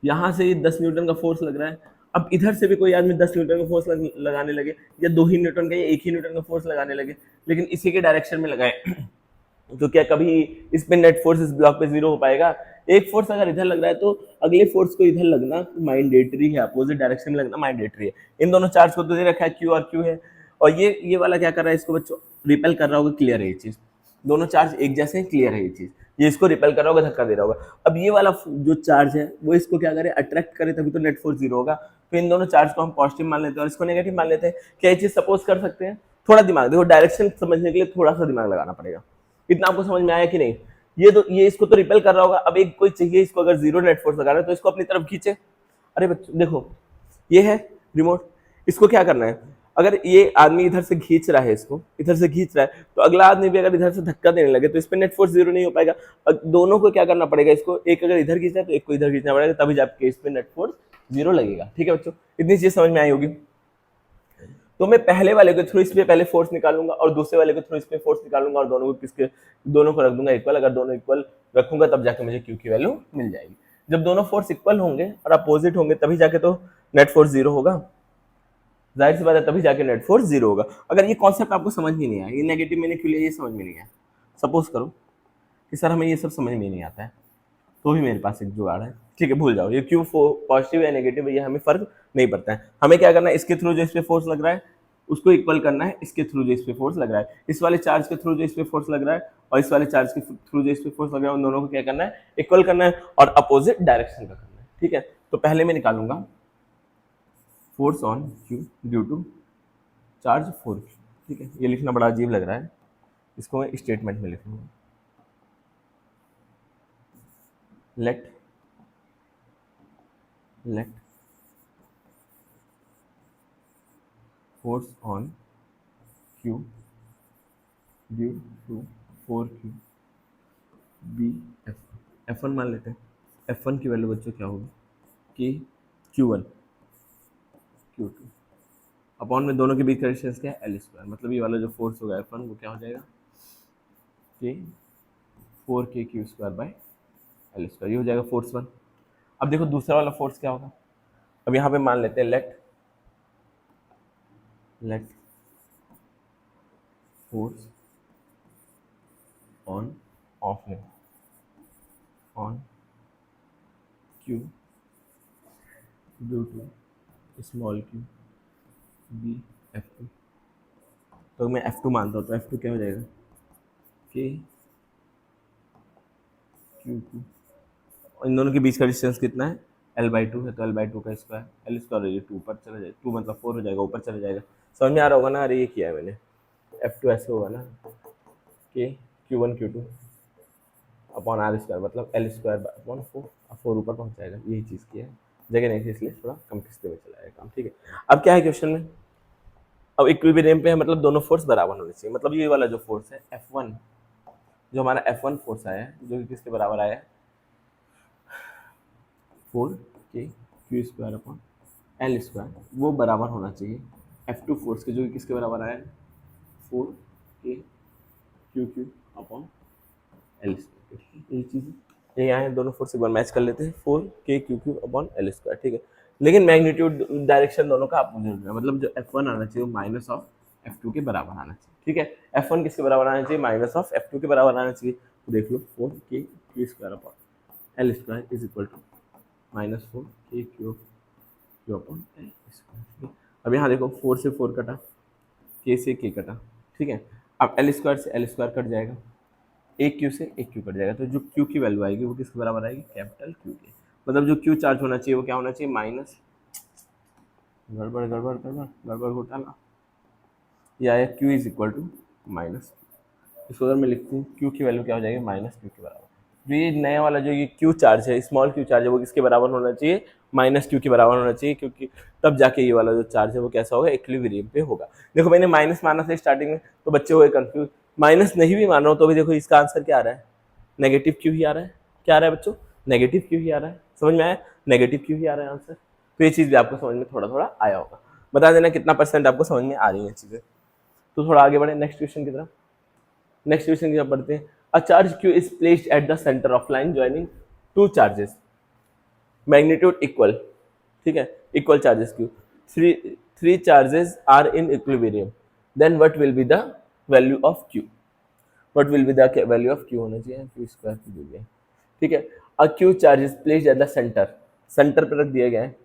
यहाँ से 10 न्यूटन का फोर्स लग रहा है, अब इधर से भी कोई आदमी 10 न्यूटन का फोर्स लगाने लगे, या 2 ही न्यूटन का या 1 ही न्यूटन का फोर्स लगाने लगे, लेकिन इसी के डायरेक्शन में लगाए, तो क्या कभी इस पे नेट फोर्स इस ब्लॉक पे 0 हो पाएगा? एक फोर्स अगर इधर लग रहा है तो अगले फोर्स को इधर लगना मैंडेटरी है, अपोजिट डायरेक्शन में लगना मैंडेटरी है। इन दोनों चार्ज को तो दे रखा है Q और Q है, और ये वाला क्या कर रहा है, इसको बच्चों रिपेल कर रहा होगा, क्लियर है ये चीज, दोनों चार्ज एक जैसे हैं, क्लियर है ये चीज, ये इसको रिपेल कर रहा होगा, धक्का दे रहा होगा। अब ये वाला जो चार्ज है वो इसको क्या करे, अट्रैक्ट करे, तभी तो नेट फोर्स 0 होगा। तो इन दोनों चार्ज को हम पॉजिटिव मान लेते हैं और इसको नेगेटिव मान लेते हैं। क्या ये चीज सपोज कर सकते हैं? थोड़ा दिमाग देखो, डायरेक्शन समझने के लिए थोड़ा सा दिमाग लगाना पड़ेगा। इतना आपको समझ में आया कि नहीं? ये इसको तो रिपेल कर रहा होगा, अब एक कोई चाहिए इसको अगर 0 नेट फोर्स लगा रहा है तो इसको अपनी तरफ खींचे। अरे बच्चों देखो, ये है रिमोट, इसको क्या करना है, अगर ये आदमी इधर से खींच रहा है, इसको इधर से खींच रहा है, तो अगला आदमी भी अगर इधर से धक्का देने लगे तो इस पे नेट फोर्स 0 नहीं हो पाएगा। दोनों को क्या करना पड़ेगा, इसको एक अगर इधर खींचना है तो एक को इधर खींचना पड़ेगा, तभी जाके इस पे नेट फोर्स 0 लगेगा, ठीक है बच्चों। इतनी चीज समझ में आई होगी। तो मैं पहले वाले के थ्रू इस पे पहले फोर्स निकालूंगा और दूसरे वाले के थ्रू इस पे फोर्स निकालूंगा, और दोनों को रख दूंगा इक्वल। अगर दोनों इक्वल रखूंगा तब जाके मुझे Q की वैल्यू मिल जाएगी। जब दोनों फोर्स इक्वल होंगे और अपोजिट होंगे तभी जाके तो नेट फोर्स 0 होगा, जाहिर सी बात है, तभी जाके नेट फोर्स 0 होगा। अगर ये कॉन्सेप्ट आपको समझ में नहीं आया, ये नेगेटिव मैंने क्यों लिया, ये समझ में नहीं आया, सपोज करो कि सर हमें ये सब समझ में नहीं आता है, तो भी मेरे पास एक जुगाड़ है, ठीक है, भूल जाओ ये Q पॉजिटिव या नेगेटिव, ये हमें फर्क नहीं पड़ता है। हमें क्या करना है, इसके थ्रू जो इस पे फोर्स लग रहा है उसको इक्वल करना है इसके थ्रू जो इस पे फोर्स लग रहा है, इस वाले चार्ज के थ्रू जो इस पे फोर्स लग रहा है और इस वाले चार्ज के थ्रू जो इस पे फोर्स लग रहा है, उन दोनों को क्या करना है, इक्वल करना है और अपोजिट डायरेक्शन का करना है, ठीक है। तो पहले मैं निकालूंगा force on Q due to charge 4Q, ठीक है। ये लिखना बड़ा अजीब लग रहा है, इसको मैं स्टेटमेंट में लिखूंगा, let force on Q due to 4Q be F1 मान लेते हैं। F1 की वैल्यू बच्चों क्या होगी कि Q1 Q2 अपॉन में दोनों के बीच का डिस्टेंस क्या है, L², मतलब ये वाला जो फोर्स होगा F1 वो क्या हो जाएगा कि 4KQ² बाय L², ये हो जाएगा फोर्स 1। अब देखो दूसरा वाला फोर्स क्या होगा, अब यहाँ पे मान लेते हैं let force on Q due to small q be F2, तो मैं F2 मानता हूँ, तो F2 क्या हो जाएगा कि Q2, इन दोनों के बीच का डिस्टेंस कितना है, L/2 है, तो L/2 का स्क्वायर, L² 2 ऊपर चला जाएगा, 2 मतलब 4 हो जाएगा, ऊपर चला जाएगा। समझ में आ रहा होगा ना, अरे ये किया है मैंने, F2 ऐसे होगा ना कि Q1 Q2 अपॉन R², मतलब L² अपॉन 4, 4 ऊपर पहुंच जाएगा, यही चीज़ की है, जगह नहीं थी इसलिए थोड़ा कम किस्ते में चला जाएगा काम, ठीक है। अब क्या है क्वेश्चन में, अब इक्विलिब्रियम पे है, मतलब दोनों फोर्स बराबर होने चाहिए, मतलब ये वाला जो फोर्स है F1 जो हमारा F1 फोर्स आया है जो कि किसके बराबर आया है 4 k q² अपॉन L², वो बराबर होना चाहिए F2 फोर्स के जो कि किसके बराबर आया है 4 k q³ अपॉन L²। यही चीज़ ये यहाँ है, दोनों फोर्स एक बार मैच कर लेते हैं 4 k q³ अपॉन L², ठीक है। लेकिन मैग्नीट्यूड डायरेक्शन दोनों का आप मुझे मतलब जो F1 आना चाहिए वो माइनस ऑफ F2 के बराबर आना चाहिए, ठीक है। F1 किसके बराबर आना चाहिए माइनस ऑफ F2 के बराबर आना चाहिए, तो देख लो 4 k q² upon L² is equal to -4 k q upon L²। अब यहाँ देखो 4 से 4 कटा, k से k कटा, ठीक है। अब L² से L² कट जाएगा, एक क्यू से एक क्यू कट जाएगा, तो जो क्यू की वैल्यू आएगी वो किसके बराबर आएगी कैपिटल क्यू के। मतलब जो क्यू चार्ज होना चाहिए वो क्या होना चाहिए माइनस, गड़बड़ गड़बड़ गड़बड़ गड़बड़ घोटाला, या q is equal to minus. इसको अगर मैं लिखती हूँ क्यू की वैल्यू क्या हो जाएगी माइनस क्यू के बराबर। जो ये नया वाला जो ये क्यू चार्ज है स्मॉल क्यू चार्ज है वो किसके बराबर होना चाहिए माइनस क्यू के बराबर होना चाहिए, क्योंकि तब जाके ये वाला जो चार्ज है वो कैसा होगा इक्विलिब्रियम पे होगा। देखो मैंने माइनस माना था स्टार्टिंग में तो बच्चे हुए कंफ्यूज, माइनस नहीं भी मान रहा हूँ तो भी देखो इसका आंसर क्या आ रहा है नेगेटिव क्यू ही आ रहा है। क्या आ रहा है बच्चों नेगेटिव क्यू ही आ रहा है, समझ में आया नेगेटिव क्यू ही आ रहा है आंसर। तो ये चीज़ भी आपको समझ में थोड़ा थोड़ा आया होगा, बता देना कितना % आपको समझ में आ रही है चीज़ें। तो थोड़ा आगे बढ़े नेक्स्ट क्वेश्चन की तरफ। नेक्स्ट क्वेश्चन की पढ़ते हैं। A charge q is placed at the centre of line joining two charges, magnitude equal, ठीक है, equal charges q, three charges are in equilibrium, then what will be the value of q, what will be the value of q होना चाहिए q² की जगह, ठीक है। A q charge is placed at the centre, centre पर रख दिया गया है।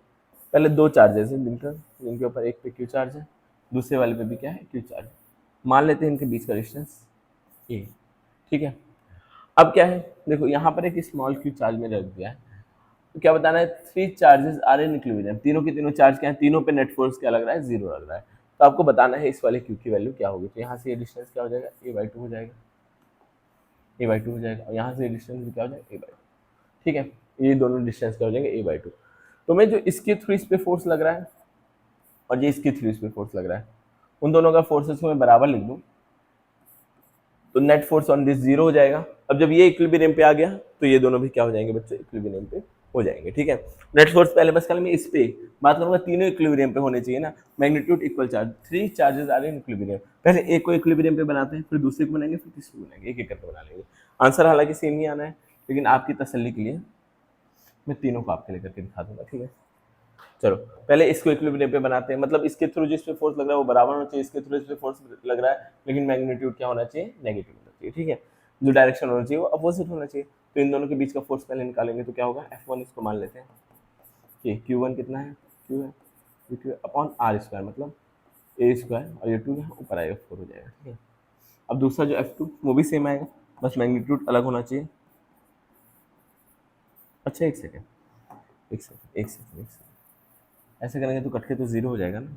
पहले दो चार्जेस हैं जिनके ऊपर एक पे q चार्ज है दूसरे वाले पे भी क्या है q चार्ज, मान लेते हैं इनके बीच का डिस्टेंस a, ठीक है। अब क्या है देखो यहाँ पर एक स्मॉल क्यू चार्ज में रख दिया है, तो क्या बताना है three charges are in equilibrium, तीनों के तीनों चार्ज क्या है तीनों पे नेट फोर्स क्या लग रहा है जीरो लग रहा है। तो आपको बताना है इस वाले क्यू की वैल्यू क्या होगी, तो यहाँ से ये डिस्टेंस क्या हो जाएगा a/2 हो जाएगा, a/2 हो जाएगा, और यहाँ से डिस्टेंस भी क्या हो जाएगा a/2, ठीक है। ये दोनों डिस्टेंस क्या हो जाएंगे a/2। तो मैं जो इसके थ्रू इस पे फोर्स लग रहा है और ये इसके थ्रू इस पे फोर्स लग रहा है उन दोनों का फोर्सेस को मैं बराबर लिख दूँ तो net force on this zero हो जाएगा। अब जब ये इक्विलिब्रियम पे आ गया तो ये दोनों भी क्या हो जाएंगे बच्चों इक्विलिब्रियम पे हो जाएंगे, ठीक है। नेट फोर्स पहले बस कल मैं इस पे बात करूंगा, तीनों इक्विलिब्रियम पे होने चाहिए ना, magnitude equal charge, three charges are in equilibrium, पहले एक को इक्विलिब्रियम पे बनाते हैं फिर दूसरे को बनाएंगे फिर तीसरे को बनाएंगे, एक एक करके बना लेंगे। आंसर हालांकि सेम ही आना है लेकिन आपकी तसल्ली के लिए मैं तीनों को आपके लिए करके दिखा दूंगा, ठीक है। चलो पहले इसको इक्विलिब्रियम पे बनाते हैं, मतलब इसके थ्रू जिस पे फोर्स लग रहा है वो बराबर होना चाहिए, इसके थ्रू इस पे फोर्स लग रहा है लेकिन मैग्नीट्यूड क्या होना चाहिए नेगेटिव होना चाहिए, ठीक है। जो डायरेक्शन होना चाहिए वो अपोजिट होना चाहिए। तो इन दोनों के बीच का फोर्स पहले निकालेंगे तो क्या होगा F1 इसको मान लेते हैं कि Q1 कितना है Q है Q अपॉन R², मतलब a² और ये 2 है ऊपर आएगा 4 हो जाएगा, ठीक है। अब दूसरा जो F2 वो भी सेम आएगा बस मैग्नीट्यूड अलग होना चाहिए। अच्छा एक सेकेंड ऐसे करेंगे तो कट के तो जीरो हो जाएगा ना,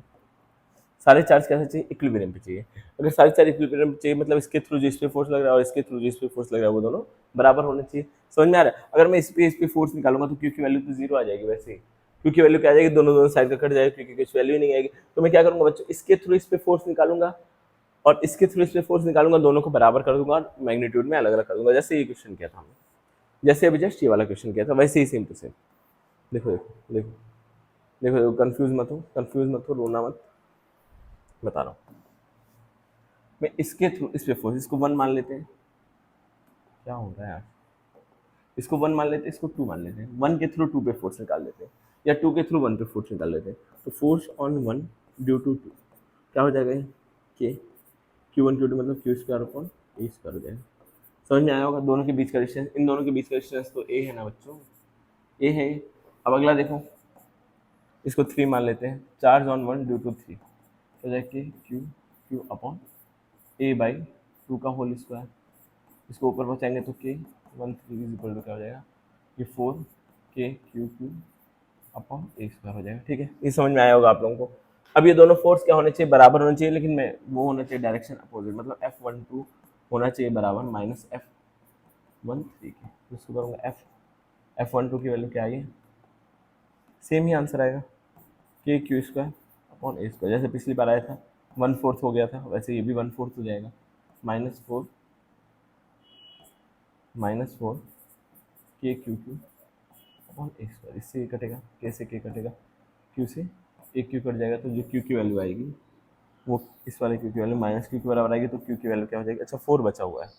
सारे चार्ज कैसे चाहिए इक्विलिब्रियम पे चाहिए। अगर सारे चार्ज इक्विलिब्रियम पे चाहिए मतलब इसके थ्रू जिस पे फोर्स लग रहा है और इसके थ्रू जिस पे फोर्स लग रहा है वो दोनों बराबर होने चाहिए, समझ में आ रहा है। अगर मैं इस पे फोर्स निकालूंगा तो क्यू की वैल्यू तो जीरो आ जाएगी, वैसे ही क्यू की वैल्यू क्या आ जाएगी दोनों दोनों साइड का कट जाएगा क्योंकि कुछ वैल्यू नहीं आएगी। तो मैं क्या करूंगा बच्चों इसके थ्रू इस पे फोर्स निकालूंगा और इसके थ्रू इस पे फोर्स निकालूंगा, दोनों को बराबर कर दूंगा और मैग्नीट्यूड में अलग अलग कर दूंगा, जैसे ये क्वेश्चन किया था हमने, जैसे अभी जस्ट ये वाला क्वेश्चन किया था वैसे ही सेम टू सेम। देखो देखो देखो देखो देखो कंफ्यूज मत हो रोना मत, बता रहा हूँ मैं इसके थ्रू इस पे फोर्स, इसको 1 मान लेते हैं, क्या हो रहा है यार, इसको 1 मान लेते हैं इसको 2 मान लेते हैं, 1 के थ्रू 2 पे फोर्स निकाल लेते हैं या 2 के थ्रू 1 पे फोर्स निकाल लेते हैं। तो फोर्स ऑन 1 ड्यू टू 2 क्या हो जाएगा के Q1 Q2 मतलब Q² अपॉन a² हो जाएगा। समझ में आया होगा दोनों के बीच का डिस्टेंस, इन दोनों के बीच का डिस्टेंस तो a है ना बच्चों, a है। अब अगला देखो इसको 3 मान लेते हैं, चार्ज ऑन 1 ड्यू टू 3 हो जाएगा कि Q अपॉन a/2 का होल स्क्वायर, इसको ऊपर पहुँचाएंगे तो k 1 3 इज इक्वल टू क्या हो जाएगा ये 4 k Q अपॉन a² हो जाएगा, ठीक है। ये समझ में आया होगा आप लोगों को। अब ये दोनों फोर्स क्या होने चाहिए बराबर होने चाहिए, लेकिन मैं वो होना चाहिए डायरेक्शन अपोजिट, मतलब F12 होना चाहिए बराबर माइनस F13 के, तो इसको करूँगा F12 की वैल्यू क्या आई है सेम ही आंसर आएगा k Q² अपॉन a², जैसे पिछली बार आया था 1/4 हो गया था वैसे ये भी 1/4 हो जाएगा -4 -4 के Q Q upon a square, इससे ये कटेगा, कैसे के कटेगा, क्यू से एक क्यू कट जाएगा, तो जो क्यू की वैल्यू आएगी वो इस वाले क्यू की वैल्यू माइनस क्यू के बराबर आएगी, तो क्यू की वैल्यू क्या हो जाएगी, अच्छा 4 बचा हुआ है,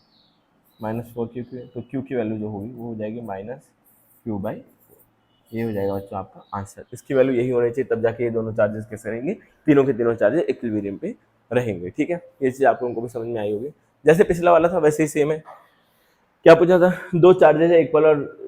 -4 क्यू क्यू, तो क्यू की वैल्यू जो होगी वो हो जाएगी -q/4। ये हो जाएगा बच्चों आपका आंसर। इसकी वैल्यू यही होनी चाहिए, तब जाके ये दोनों चार्जेस कैसे रहेंगे, तीनों के तीनों चार्जेस इक्विलिब्रियम पे रहेंगे। ठीक है, ये चीज़ आप लोगों को भी समझ में आई होगी। जैसे पिछला वाला था वैसे ही सेम है। क्या पूछा था, दो चार्जेस है इक्वल और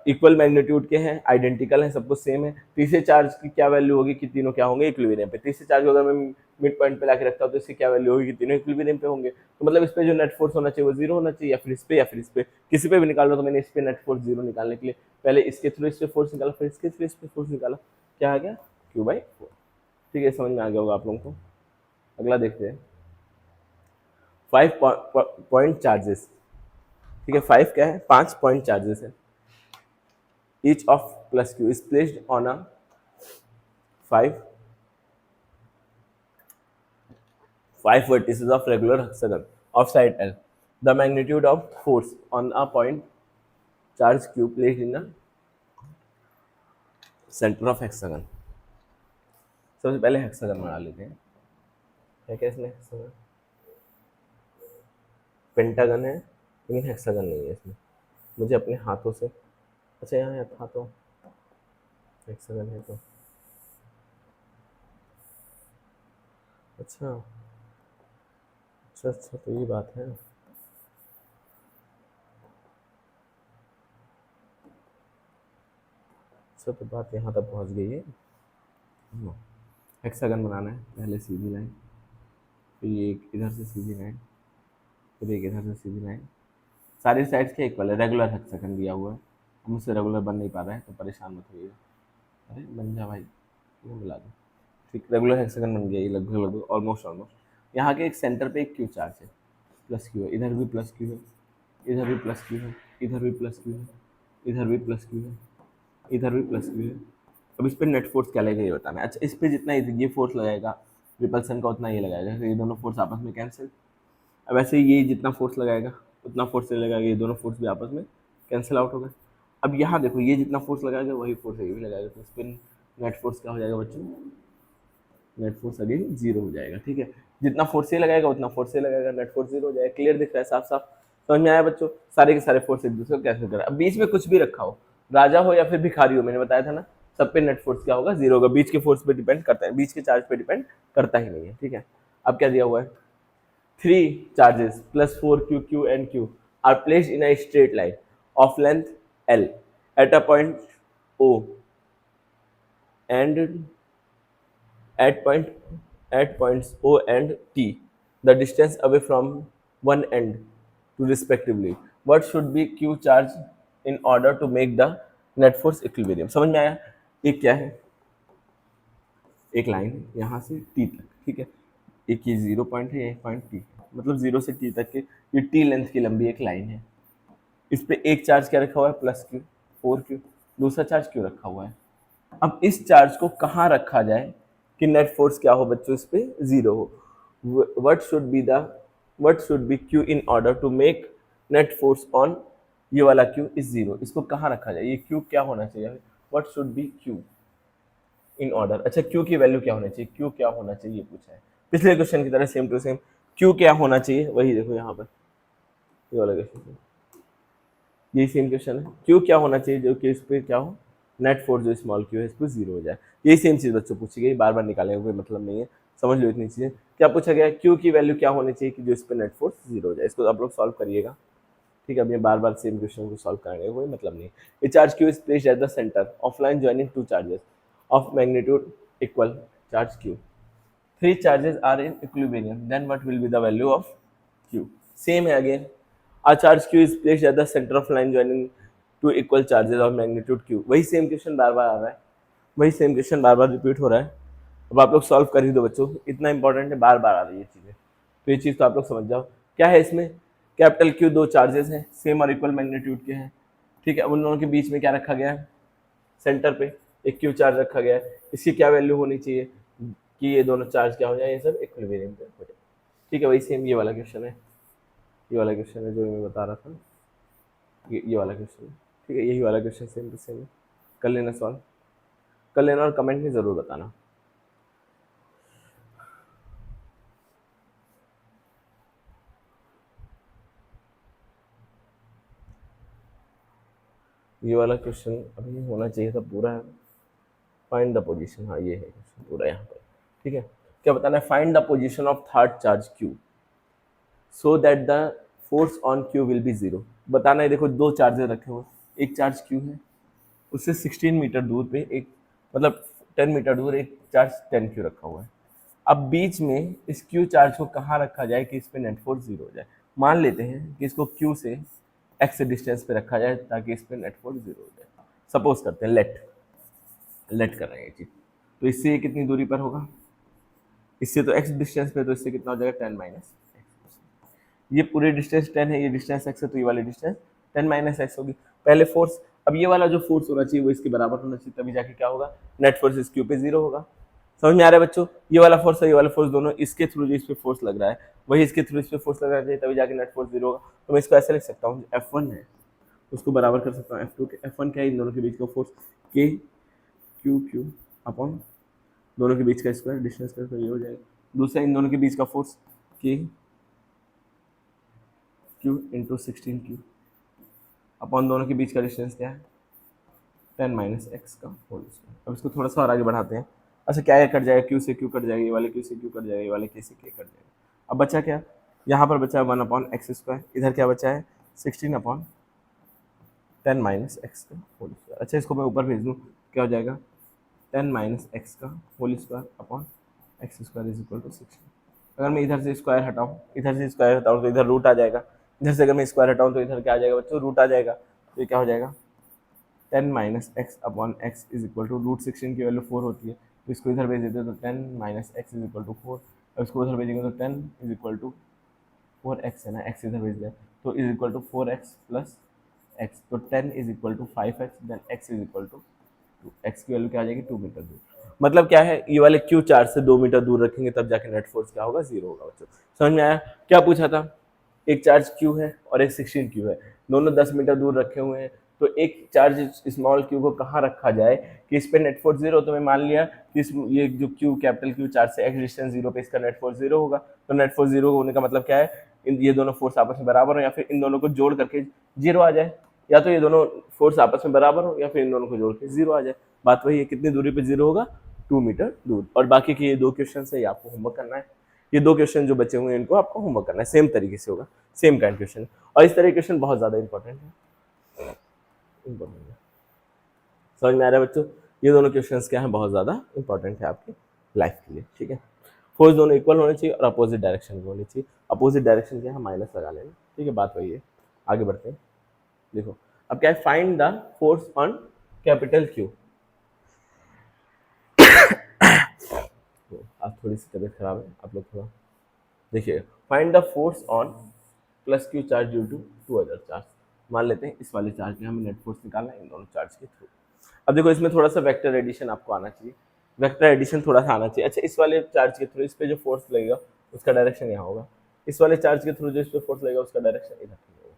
इक्वल मैग्नीट्यूड के हैं, आइडेंटिकल हैं, सब कुछ सेम है। तीसरे चार्ज की क्या वैल्यू होगी कि तीनों क्या होंगे, इक्विलिब्रियम पे। तीसरे चार्ज को अगर मैं मिड पॉइंट पे लाके रखता हूँ तो इसकी क्या वैल्यू होगी कि तीनों इक्विलिब्रियम पे होंगे। तो मतलब इस पे जो नेट फोर्स होना चाहिए वो जीरो होना चाहिए, या फिर इस पे, या फिर इस पे, किसी पे भी निकाल लो। तो मैंने इस पे नेट फोर्स जीरो निकालने के लिए पहले इसके थ्रू इस पे फोर्स निकाला, फिर इसके थ्रू इस पे फोर्स निकाला, क्या आ गया, Q/4। ठीक है, समझ में आ गया होगा आप लोगों को। अगला देखते हैं, 5 पॉइंट चार्जेस। ठीक है, 5 क्या है, 5 पॉइंट चार्जेस है। each of plus q is placed on a 5 vertices of regular hexagon of side L. The magnitude of force on a point charge q placed in the center of hexagon. सबसे पहले hexagon बना लेते हैं। है क्या इसमें hexagon, pentagon है लेकिन हेक्सागन नहीं है इसमें। मुझे अपने हाथों से, अच्छा यहाँ है हाथों, हेक्सागन है तो अच्छा अच्छा अच्छा, तो ये बात है। अच्छा, तो बात यहाँ तक पहुँच गई है। हेक्सागन बनाना है, पहले सीधी लाइन, फिर ये एक इधर से सीधी लाइन, फिर एक इधर से सीधी लाइन, सारी साइड्स के इक्वल है। रेगुलर हेक्सागन दिया हुआ है, मुझसे रेगुलर बन नहीं पा रहा है तो परेशान मत होइएगा। अरे बन जा भाई, क्यों मिला दो। ठीक, रेगुलर हेक्सागन बन गया ये, लगभग लगभग ऑलमोस्ट ऑलमोस्ट। यहाँ के एक सेंटर पे एक क्यू चार्ज है, प्लस क्यू है, इधर भी प्लस क्यू है, इधर भी प्लस क्यू है, इधर भी प्लस क्यू है, इधर भी प्लस क्यू है, इधर भी प्लस क्यू है। अब इस पर नेट फोर्स क्या लगेगा ये बताना है। अच्छा, इस पर जितना ये फोर्स लगाएगा रिपल्सन का उतना ये लगाएगा, तो ये दोनों फोर्स आपस में कैंसिल। अब ऐसे ये जितना फोर्स लगाएगा उतना फोर्स से लगाएगा, ये दोनों फोर्स भी आपस में कैंसिल आउट हो गए। अब यहाँ देखो, ये जितना फोर्स लगाएगा वही फोर्स ये भी लगाएगा, तो स्पिन नेट फोर्स क्या हो जाएगा बच्चों, नेट फोर्स अगेन जीरो हो जाएगा। ठीक है, जितना फोर्स ये लगाएगा उतना फोर्स ये लगाएगा, नेट फोर्स जीरो हो जाएगा। क्लियर दिख रहा है, साफ साफ समझ में आया बच्चों। सारे के सारे फोर्स एक दूसरे को कैंसिल कर रहा है। अब बीच में कुछ भी रखा हो, राजा हो या फिर भिखारी हो, मैंने बताया था ना, सब पे नेट फोर्स क्या होगा, जीरो होगा। बीच के फोर्स पे डिपेंड करता है, बीच के चार्ज पे डिपेंड करता ही नहीं है। ठीक है, अब क्या दिया हुआ है, 3 charges plus 4q, q and q are placed in a straight line of length L at a point O and at points O and T, the distance away from one end to respectively. What should be q charge in order to make the net force equilibrium? समझ में आया? ये क्या है, एक line है यहाँ से टी तक। ठीक है, एक ये 0 पॉइंट है, एक पॉइंट टी, मतलब 0 से टी तक के ये टी लेंथ की लंबी एक लाइन है। इस पे एक चार्ज क्या रखा हुआ है, प्लस क्यू, 4q, दूसरा चार्ज क्यू रखा हुआ है। अब इस चार्ज को कहाँ रखा जाए कि नेट फोर्स क्या हो बच्चों, इस पे जीरो हो। What should be q in order to make net force on, ये वाला क्यू इज जीरो, इसको कहाँ रखा जाए, ये क्यू क्या होना चाहिए, what should be q in order. अच्छा, क्यू की वैल्यू क्या होना चाहिए, क्यू क्या होना चाहिए पूछा है, पिछले क्वेश्चन की तरह सेम टू सेम। क्यू क्या होना चाहिए वही देखो यहाँ पर, ये वाला क्वेश्चन, यही सेम क्वेश्चन है। क्यू क्या होना चाहिए जो कि इस पर क्या हो, नेट फोर्स जो स्मॉल क्यू है इस पर जीरो हो जाए। यही सेम चीज़ बच्चों पूछी गई, बार बार निकालने का कोई मतलब नहीं है, समझ लो इतनी चीज़ें। क्या पूछा गया, क्यू की वैल्यू क्या होनी चाहिए कि जो इस पर नेट फोर्स जीरो हो जाए। इसको आप लोग सॉल्व करिएगा। ठीक है, अब ये बार बार सेम क्वेश्चन को सॉल्व करने का कोई मतलब नहीं। ए charge Q is placed at the centre of line joining two charges of magnitude equal charge Q. Three charges are in equilibrium, then what will be the value of q? Same है again. A charge q is placed at the center of line joining two equal charges of magnitude q. वही same question बार बार आ रहा है, वही same question बार बार repeat हो रहा है। अब आप लोग सॉल्व कर ही दो बच्चों, इतना इंपॉर्टेंट है, बार बार आ रही है चीज़ें, तो ये चीज़ तो आप लोग समझ जाओ। क्या है इसमें, कैपिटल क्यू दो चार्जेस हैं, सेम और इक्वल मैग्नीट्यूड के हैं। ठीक है, उन दोनों के बीच में क्या रखा गया है, सेंटर पे एक क्यू चार्ज रखा गया है। इसकी क्या वैल्यू होनी चाहिए कि ये दोनों चार्ज क्या हो जाए, ये सब इक्विलिब्रियम पे हो जाए। ठीक है, वही सेम ये वाला क्वेश्चन है, ये वाला क्वेश्चन है जो मैं बता रहा था। ये वाला क्वेश्चन, ठीक है, यही वाला क्वेश्चन सेम टू सेम कर लेना सॉल्व, कर लेना और कमेंट में ज़रूर बताना। ये वाला क्वेश्चन अभी होना चाहिए था पूरा, फाइंड द पोजीशन, हाँ ये है क्वेश्चन पूरा यहाँ पर, ठीक है। क्या बताना है, find the position of third charge Q so that the force on Q will be zero. बताना है, देखो दो चार्जर रखे हुए, एक चार्ज क्यू है, उससे 16 मीटर दूर पे एक, मतलब 10 मीटर दूर एक चार्ज 10 क्यू रखा हुआ है। अब बीच में इस क्यू चार्ज को कहाँ रखा जाए कि इस पे नेट फोर्स जीरो हो जाए। मान लेते हैं कि इसको क्यू से एक्स डिस्टेंस पे रखा जाए ताकि इस पे नेट फोर्स जीरो हो जाए। सपोज करते हैं, लेट कर रहे हैं ये चीज, तो इससे ये कितनी दूरी पर होगा, इससे तो एक्स डिस्टेंस पे, तो इससे कितना हो जाएगा 10 माइनस, ये पूरी डिस्टेंस 10 है, ये डिस्टेंस x है, तो ये वाली डिस्टेंस 10 माइनस एक्स होगी। पहले फोर्स, अब ये वाला जो फोर्स होना चाहिए वो इसके बराबर होना चाहिए, तभी जाके क्या होगा, नेट फोर्स इस क्यू पे जीरो होगा। समझ में आ रहा है बच्चों, ये वाला फोर्स और ये वाला फोर्स दोनों इसके थ्रू जो इस पे फोर्स लग रहा है वही इसके थ्रू इस पे फोर्स लगना चाहिए, तभी जाके नेट फोर्स जीरो होगा। तो मैं इसको ऐसे लिख सकता हूँ, F1 है उसको बराबर कर सकता हूँ F2 के। F1 क्या है, इन दोनों के बीच का फोर्स के क्यू क्यू अपॉन दोनों के बीच का स्क्वायर, डिस्टेंस का तो ये हो जाएगा। दूसरा, इन दोनों के बीच का फोर्स के क्यू इंटू 16 क्यू अपॉन दोनों के बीच का डिस्टेंस क्या है, 10 माइनस एक्स का होल स्क्वायर। अब इसको थोड़ा सा और आगे बढ़ाते हैं। अच्छा क्या है, कट जाएगा, क्यू से क्यू कट जाएगा, ये वाले क्यू से क्यू कट जाएगा, ये वाले के से के कट जाएगा। अब बचा क्या, यहाँ पर बचा है 1 अपॉन एक्स स्क्वायर, इधर क्या बचा है 16 अपॉन 10 माइनस एक्स का होल स्क्वायर। अच्छा इसको मैं ऊपर भेज दूँ, क्या हो जाएगा 10 माइनस एक्स का whole square upon x square is equal to 16। अगर मैं इधर से स्क्वायर हटाऊँ, इधर से स्क्वायर हटाऊँ तो इधर रूट आ जाएगा, इधर से अगर मैं स्क्वायर हटाऊँ तो इधर क्या आ जाएगा बच्चों, रूट आ जाएगा। तो ये क्या हो जाएगा 10 minus x upon x is equal to root 16 की वैल्यू 4 होती है, तो इसको इधर भेज देते हैं तो 10 minus x is equal to 4। अब इसको उधर भेजेंगे तो 10 इज इक्वल टू 4x है ना, x इधर भेज दिया तो is equal to 4x plus x, तो 10 is equal to 5x, then x is equal to 2, x की वैल्यू क्या आ जाएगी 2 मीटर दूर। मतलब क्या है, ये वाले क्यू चार्ज से 2 मीटर दूर रखेंगे तब जाके नेट फोर्स क्या होगा, जीरो होगा बच्चों। समझ में आया, क्या पूछा था, एक चार्ज क्यू है और एक 16 क्यू है, दोनों 10 मीटर दूर रखे हुए हैं, तो एक चार्ज स्मॉल क्यू को कहाँ रखा जाए कि इस पे नेट फोर्स जीरो। तो मैं मान लिया कि ये जो क्यू कैपिटल क्यू चार्ज से एक्स डिस्टेंस जीरो पे इसका नेट फोर्स जीरो होगा। तो नेट फोर्स जीरो होने का मतलब क्या है, ये दोनों फोर्स आपस में बराबर हो या फिर इन दोनों को जोड़ करके जीरो आ जाए, या तो ये दोनों फोर्स आपस में बराबर हो या फिर इन दोनों को जोड़ के जीरो आ जाए। बात वही है, कितनी दूरी पे जीरो होगा, 2 मीटर दूर। और बाकी के ये दो क्वेश्चन है, ये आपको होमवर्क करना है। ये दो क्वेश्चन जो बचे हुए हैं इनको आपको होमवर्क करना है, सेम तरीके से होगा, सेम काइंड क्वेश्चन। और इस तरह के क्वेश्चन बहुत ज्यादा इंपॉर्टेंट है, समझ में आ रहा है बच्चों, ये दोनों क्वेश्चंस क्या है, बहुत ज्यादा इंपॉर्टेंट है आपकी लाइफ के लिए, ठीक है। फोर्स दोनों इक्वल होने चाहिए और अपोजिट डायरेक्शन में होनी चाहिए। अपोजिट डायरेक्शन क्या है, माइनस लगा लेना, ठीक है, बात वही है। आगे बढ़ते हैं, देखो अब क्या है, find the force on capital Q. तो आज थोड़ी सी तबीयत खराब है, आप लोग थोड़ा देखिए, find the force on plus q charge due to two other charge. मान लेते हैं इस वाले चार्ज में हमें नेट फोर्स निकालना है इन दोनों चार्ज के थ्रू। अब देखो इसमें थोड़ा सा वेक्टर एडिशन आपको आना चाहिए, वेक्टर एडिशन थोड़ा सा आना चाहिए। अच्छा इस वाले चार्ज के थ्रू इस पे जो फोर्स लगेगा उसका डायरेक्शन यहाँ होगा, इस वाले चार्ज के थ्रू जो इस पे फोर्स लगेगा उसका डायरेक्शन इधर कहीं होगा,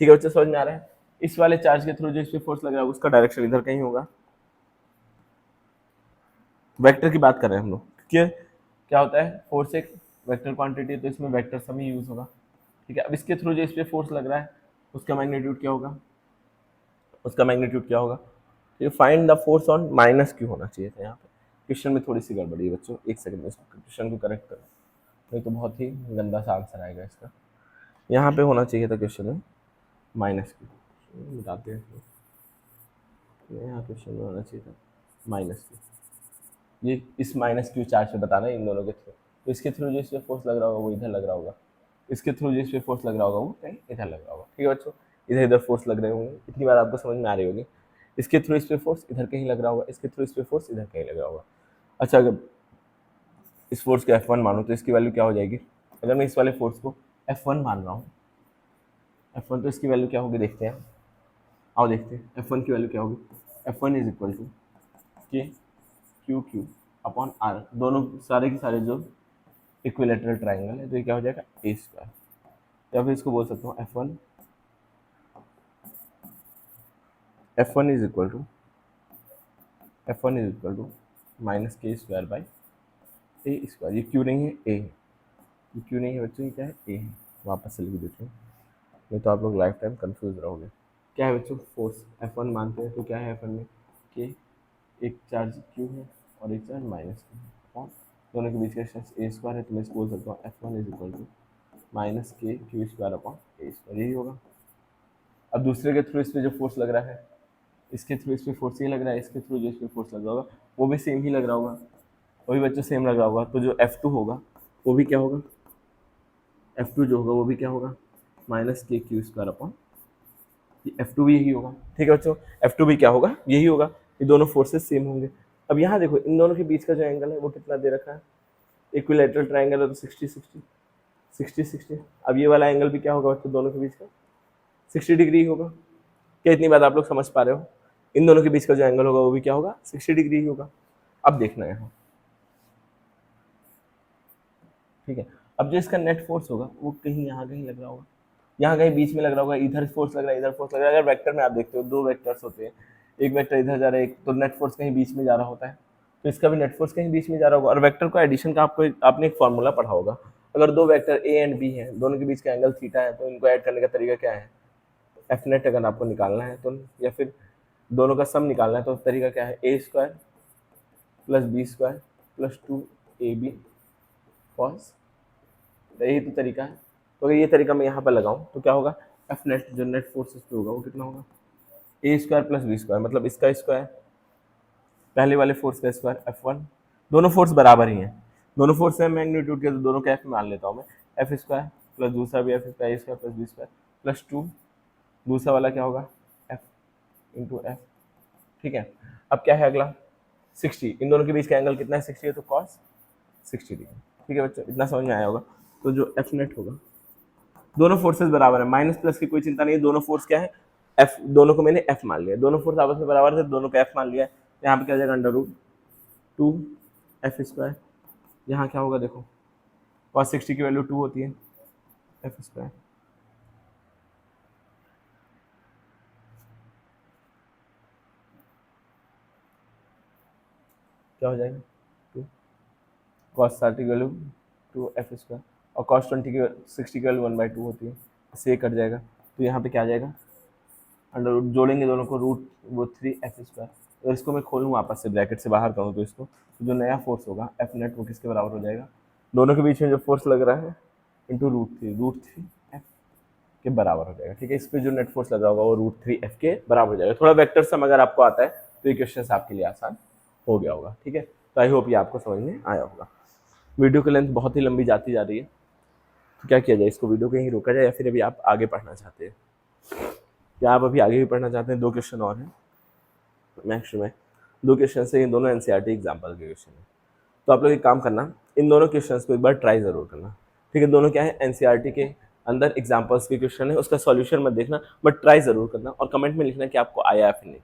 ठीक है बच्चे, समझ में आ रहा है। इस वाले चार्ज के थ्रू जो इस पे फोर्स लग रहा है उसका डायरेक्शन इधर कहीं होगा। वेक्टर की बात कर रहे हैं हम लोग, क्लियर। क्या होता है, फोर्स एक वेक्टर क्वांटिटी है तो इसमें वेक्टर सम ही यूज होगा, ठीक है। अब इसके थ्रू जो इस पे फोर्स लग रहा है उसका मैग्नीट्यूड क्या होगा, उसका मैग्नीट्यूड क्या होगा। तो find the force on minus Q होना चाहिए था यहाँ पे। क्वेश्चन में थोड़ी सी गड़बड़ी है बच्चों, एक सेकंड में इसको क्वेश्चन को करेक्ट करो, नहीं तो बहुत ही गंदा सा आंसर आएगा इसका। यहाँ पे होना चाहिए था क्वेश्चन में माइनस क्यू, बताते हैं यहाँ क्वेश्चन में होना चाहिए था माइनस क्यू। ये इस माइनस क्यू चार्ज पे बताना है इन दोनों के थ्रू, तो इसके थ्रू जो इस पे फोर्स लग रहा होगा वो इधर लग रहा होगा, इसके थ्रू जो इस पे फोर्स लग रहा होगा वो कहीं इधर लग रहा होगा, ठीक है बच्चों। इधर इधर फोर्स लग रहे होंगे, इतनी बार आपको समझ में आ रही होगी। इसके थ्रू इस पे फोर्स इधर कहीं लग रहा होगा, इसके थ्रू इस पे फोर्स इधर कहीं लग रहा होगा। अच्छा अगर इस फोर्स को F1 मानो तो इसकी वैल्यू क्या हो जाएगी, अगर मैं इस वाले फोर्स को F1 मान रहा हूँ, F1 तो इसकी वैल्यू क्या होगी देखते हैं, आओ देखते हैं F1 की वैल्यू क्या होगी। F1 is equal to k Q Q upon are, दोनों सारे के सारे जो इक्विलेटरल ट्राइंगल है तो ये क्या हो जाएगा ए स्क्वायर, या फिर इसको बोल सकता हूँ F1 F1 is equal to minus k square by a square. ये क्यों नहीं है, ए है। ये क्यों नहीं है बच्चों, ये क्या है, ए है। वापस से लिख देते हैं, नहीं तो आप लोग लाइफ टाइम कंफ्यूज रहोगे। क्या है बच्चों, फोर्स F1 मानते हैं तो क्या है F1 में, के एक चार्ज क्यू है और एक चार्ज माइनस क्यू है, और दोनों के बीच का डिस्टेंस ए स्क्वायर है, तो मैं इसको बोल सकता हूँ F1 is equal to minus k q square upon a square, यही होगा। अब दूसरे के थ्रू इस पर जो फोर्स लग रहा है, इसके थ्रू इस पर फोर्स ये लग रहा है, इसके थ्रू जो इस पर फोर्स लग रहा होगा वो भी सेम ही लग रहा होगा, वही बच्चों सेम लग रहा होगा। तो जो F2 होगा वो भी क्या होगा, F2 जो होगा वो भी क्या होगा, minus k q square upon F2 भी यही होगा। ठीक है बच्चों, F2 भी क्या होगा, यही होगा। ये दोनों फोर्सेस सेम होंगे। अब यहाँ देखो इन दोनों के बीच का जो एंगल है वो कितना दे रखा है, इक्विलैटरल ट्रायंगल है तो 60 अब ये वाला एंगल भी क्या होगा बच्चों, दोनों के बीच का 60 डिग्री होगा। क्या इतनी बात आप लोग समझ पा रहे हो, इन दोनों के बीच का जो एंगल होगा वो भी क्या होगा, 60 डिग्री ही होगा। अब देखना यहाँ, ठीक है। अब जो इसका नेट फोर्स होगा वो कहीं यहाँ कहीं लग रहा होगा, यहाँ कहीं बीच में लग रहा होगा, इधर फोर्स लग रहा है, इधर फोर्स लग रहा है। अगर वेक्टर में आप देखते हो दो वेक्टर्स होते हैं, एक वेक्टर इधर जा रहा है, एक तो नेट फोर्स कहीं बीच में जा रहा होता है, तो इसका भी नेट फोर्स कहीं बीच में जा रहा होगा। और वेक्टर को एडिशन का आपने एक फॉर्मूला पढ़ा होगा, अगर दो वेक्टर ए एंड बी है, दोनों के बीच का एंगल थीटा है, तो इनको ऐड करने का तरीका क्या है, एफ नेट अगर आपको निकालना है तो, या फिर दोनों का सम निकालना है तो तरीका क्या है, A square plus B square plus 2ab cos, यही तो तरीका है। तो अगर ये तरीका मैं यहाँ पर लगाऊं तो क्या होगा, एफ नेट जो नेट फोर्स पे होगा वो कितना होगा, ए स्क्वायर प्लस बी स्क्वायर, मतलब इसका स्क्वायर पहले वाले फोर्स का स्क्वायर F1, दोनों फोर्स बराबर ही हैं, दोनों फोर्स है मैग्नीट्यूड के, तो दोनों का एफ मान लेता हूँ मैं, एफ स्क्वायर प्लस दूसरा भी F square, A square plus B square plus 2, दूसरा वाला क्या होगा, एफ इंटू एफ। ठीक है, अब क्या है अगला, 60, इन दोनों के बीच का एंगल कितना है, 60 है, तो कॉस 60 डिग्री। ठीक है बच्चों, इतना समझ में आया होगा। तो जो एफ नेट होगा, दोनों फोर्सेस बराबर है, माइनस प्लस की कोई चिंता नहीं है, दोनों फोर्स क्या है, एफ, दोनों को मैंने एफ मान लिया, दोनों फोर्स आपस में बराबर थे, दोनों का एफ मान लिया है। यहाँ पे क्या हो जाएगा, अंडर रूट 2 एफ स्क्वायर, यहाँ क्या होगा देखो, कॉस 60 की वैल्यू 2 होती है, एफ स्क्वायर क्या हो जाएगा, 2 कॉस 60 की वैल्यू 2 एफ स्क्वायर, और कॉस 60 की वैल्यू 1/2 होती है, इससे ये कट जाएगा, तो यहाँ पे क्या आ जाएगा, अंडर रूट, जोड़ेंगे दोनों को, रूट वो 3 एफ स्क्वायर। अगर इसको मैं खोलूँ वापस से ब्रैकेट से बाहर करूँ तो इसको, तो जो नया फोर्स होगा एफ नेट वो किसके बराबर हो जाएगा, दोनों के बीच में जो फोर्स लग रहा है इंटू रूट थ्री एफ के बराबर हो जाएगा। ठीक है, इस पर जो नेट फोर्स लगा होगा वो √3f के बराबर हो जाएगा। थोड़ा वेक्टर सम अगर आपको आता है तो ये क्वेश्चन आपके लिए आसान हो गया होगा। ठीक है, तो आई होप ये आपको समझ में आया होगा। वीडियो की लेंथ बहुत ही लंबी जाती जा रही है, तो क्या किया जाए, इसको वीडियो को यहीं रोका जाए, या फिर अभी आप आगे पढ़ना चाहते हैं, क्या आप अभी आगे भी पढ़ना चाहते हैं? 2 क्वेश्चन और हैं नेक्स्ट में, 2 क्वेश्चन से, ये दोनों एनसीईआरटी एग्जाम्पल के क्वेश्चन है। तो आप लोग एक काम करना, इन दोनों क्वेश्चंस को एक बार ट्राई जरूर करना। ठीक है, दोनों क्या है, एनसीईआरटी के अंदर एग्जाम्पल्स के क्वेश्चन है, उसका सॉल्यूशन मत देखना बट ट्राई जरूर करना, और कमेंट में लिखना कि आपको आया या फिर नहीं।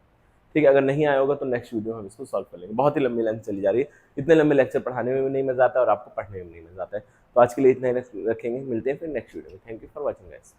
ठीक है, अगर नहीं आया होगा तो नेक्स्ट वीडियो में हम इसको सॉल्व कर लेंगे। बहुत ही लंबी लेंथ चली जा रही है, इतने लंबे लेक्चर पढ़ाने में भी नहीं मजा आता और आपको पढ़ने में भी नहीं मजा आता है। तो आज के लिए इतना ही रखेंगे, मिलते हैं फिर नेक्स्ट वीडियो में। Thank you for watching guys.